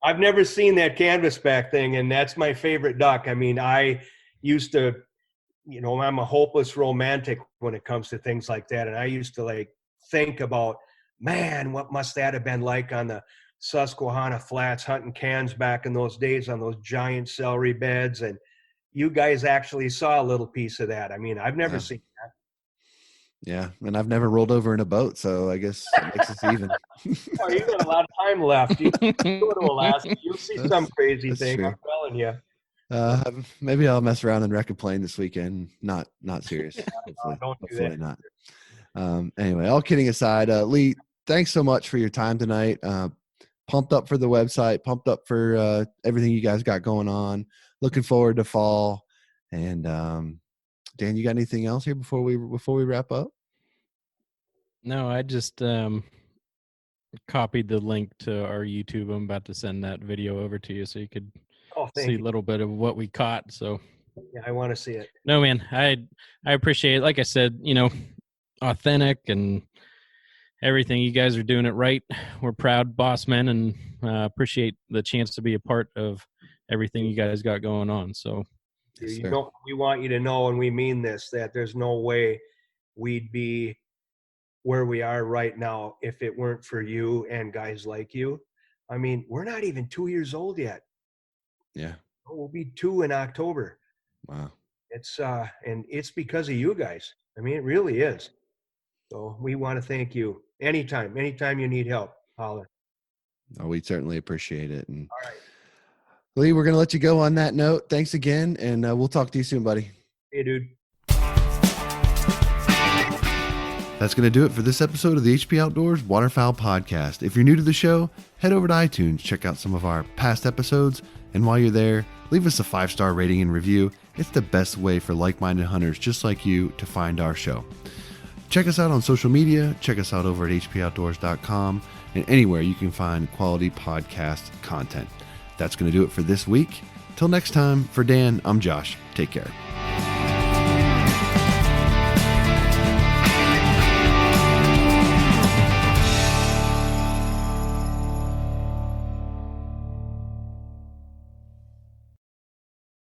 I've never seen that canvasback thing, and that's my favorite duck. I mean, I used to, I'm a hopeless romantic when it comes to things like that, and I used to think about, man, what must that have been like on the Susquehanna Flats hunting cans back in those days on those giant celery beds, and you guys actually saw a little piece of that. I mean, I've never seen that. Yeah, and I've never rolled over in a boat, so I guess it makes us even. Oh, you got a lot of time left. You go to Alaska, you'll see some crazy thing. True. I'm telling you. Maybe I'll mess around and wreck a plane this weekend. Not serious. Hopefully not. Anyway, all kidding aside, Lee, thanks so much for your time tonight. Pumped up for the website, pumped up for everything you guys got going on. Looking forward to fall. And Dan, you got anything else here before we wrap up? No, I just copied the link to our YouTube. I'm about to send that video over to you so you could see a little bit of what we caught. So yeah, I want to see it. No, man, I appreciate it. Like I said, authentic and everything. You guys are doing it right. We're proud boss men, and appreciate the chance to be a part of everything you guys got going on. So we want you to know, and we mean this, that there's no way we'd be where we are right now if it weren't for you and guys like you. I mean, we're not even 2 years old yet. Yeah. We'll be 2 in October. Wow. And it's because of you guys. I mean, it really is. So we want to thank you. Anytime you need help, holler. Oh, we certainly appreciate it. And all right, Lee, we're going to let you go on that note. Thanks again. And we'll talk to you soon, buddy. Hey, dude. That's going to do it for this episode of the HP Outdoors Waterfowl Podcast. If you're new to the show, head over to iTunes, check out some of our past episodes, and while you're there, leave us a 5-star rating and review. It's the best way for like-minded hunters just like you to find our show. Check us out on social media, check us out over at hpoutdoors.com, and anywhere you can find quality podcast content. That's going to do it for this week. Till next time, for Dan, I'm Josh. Take care.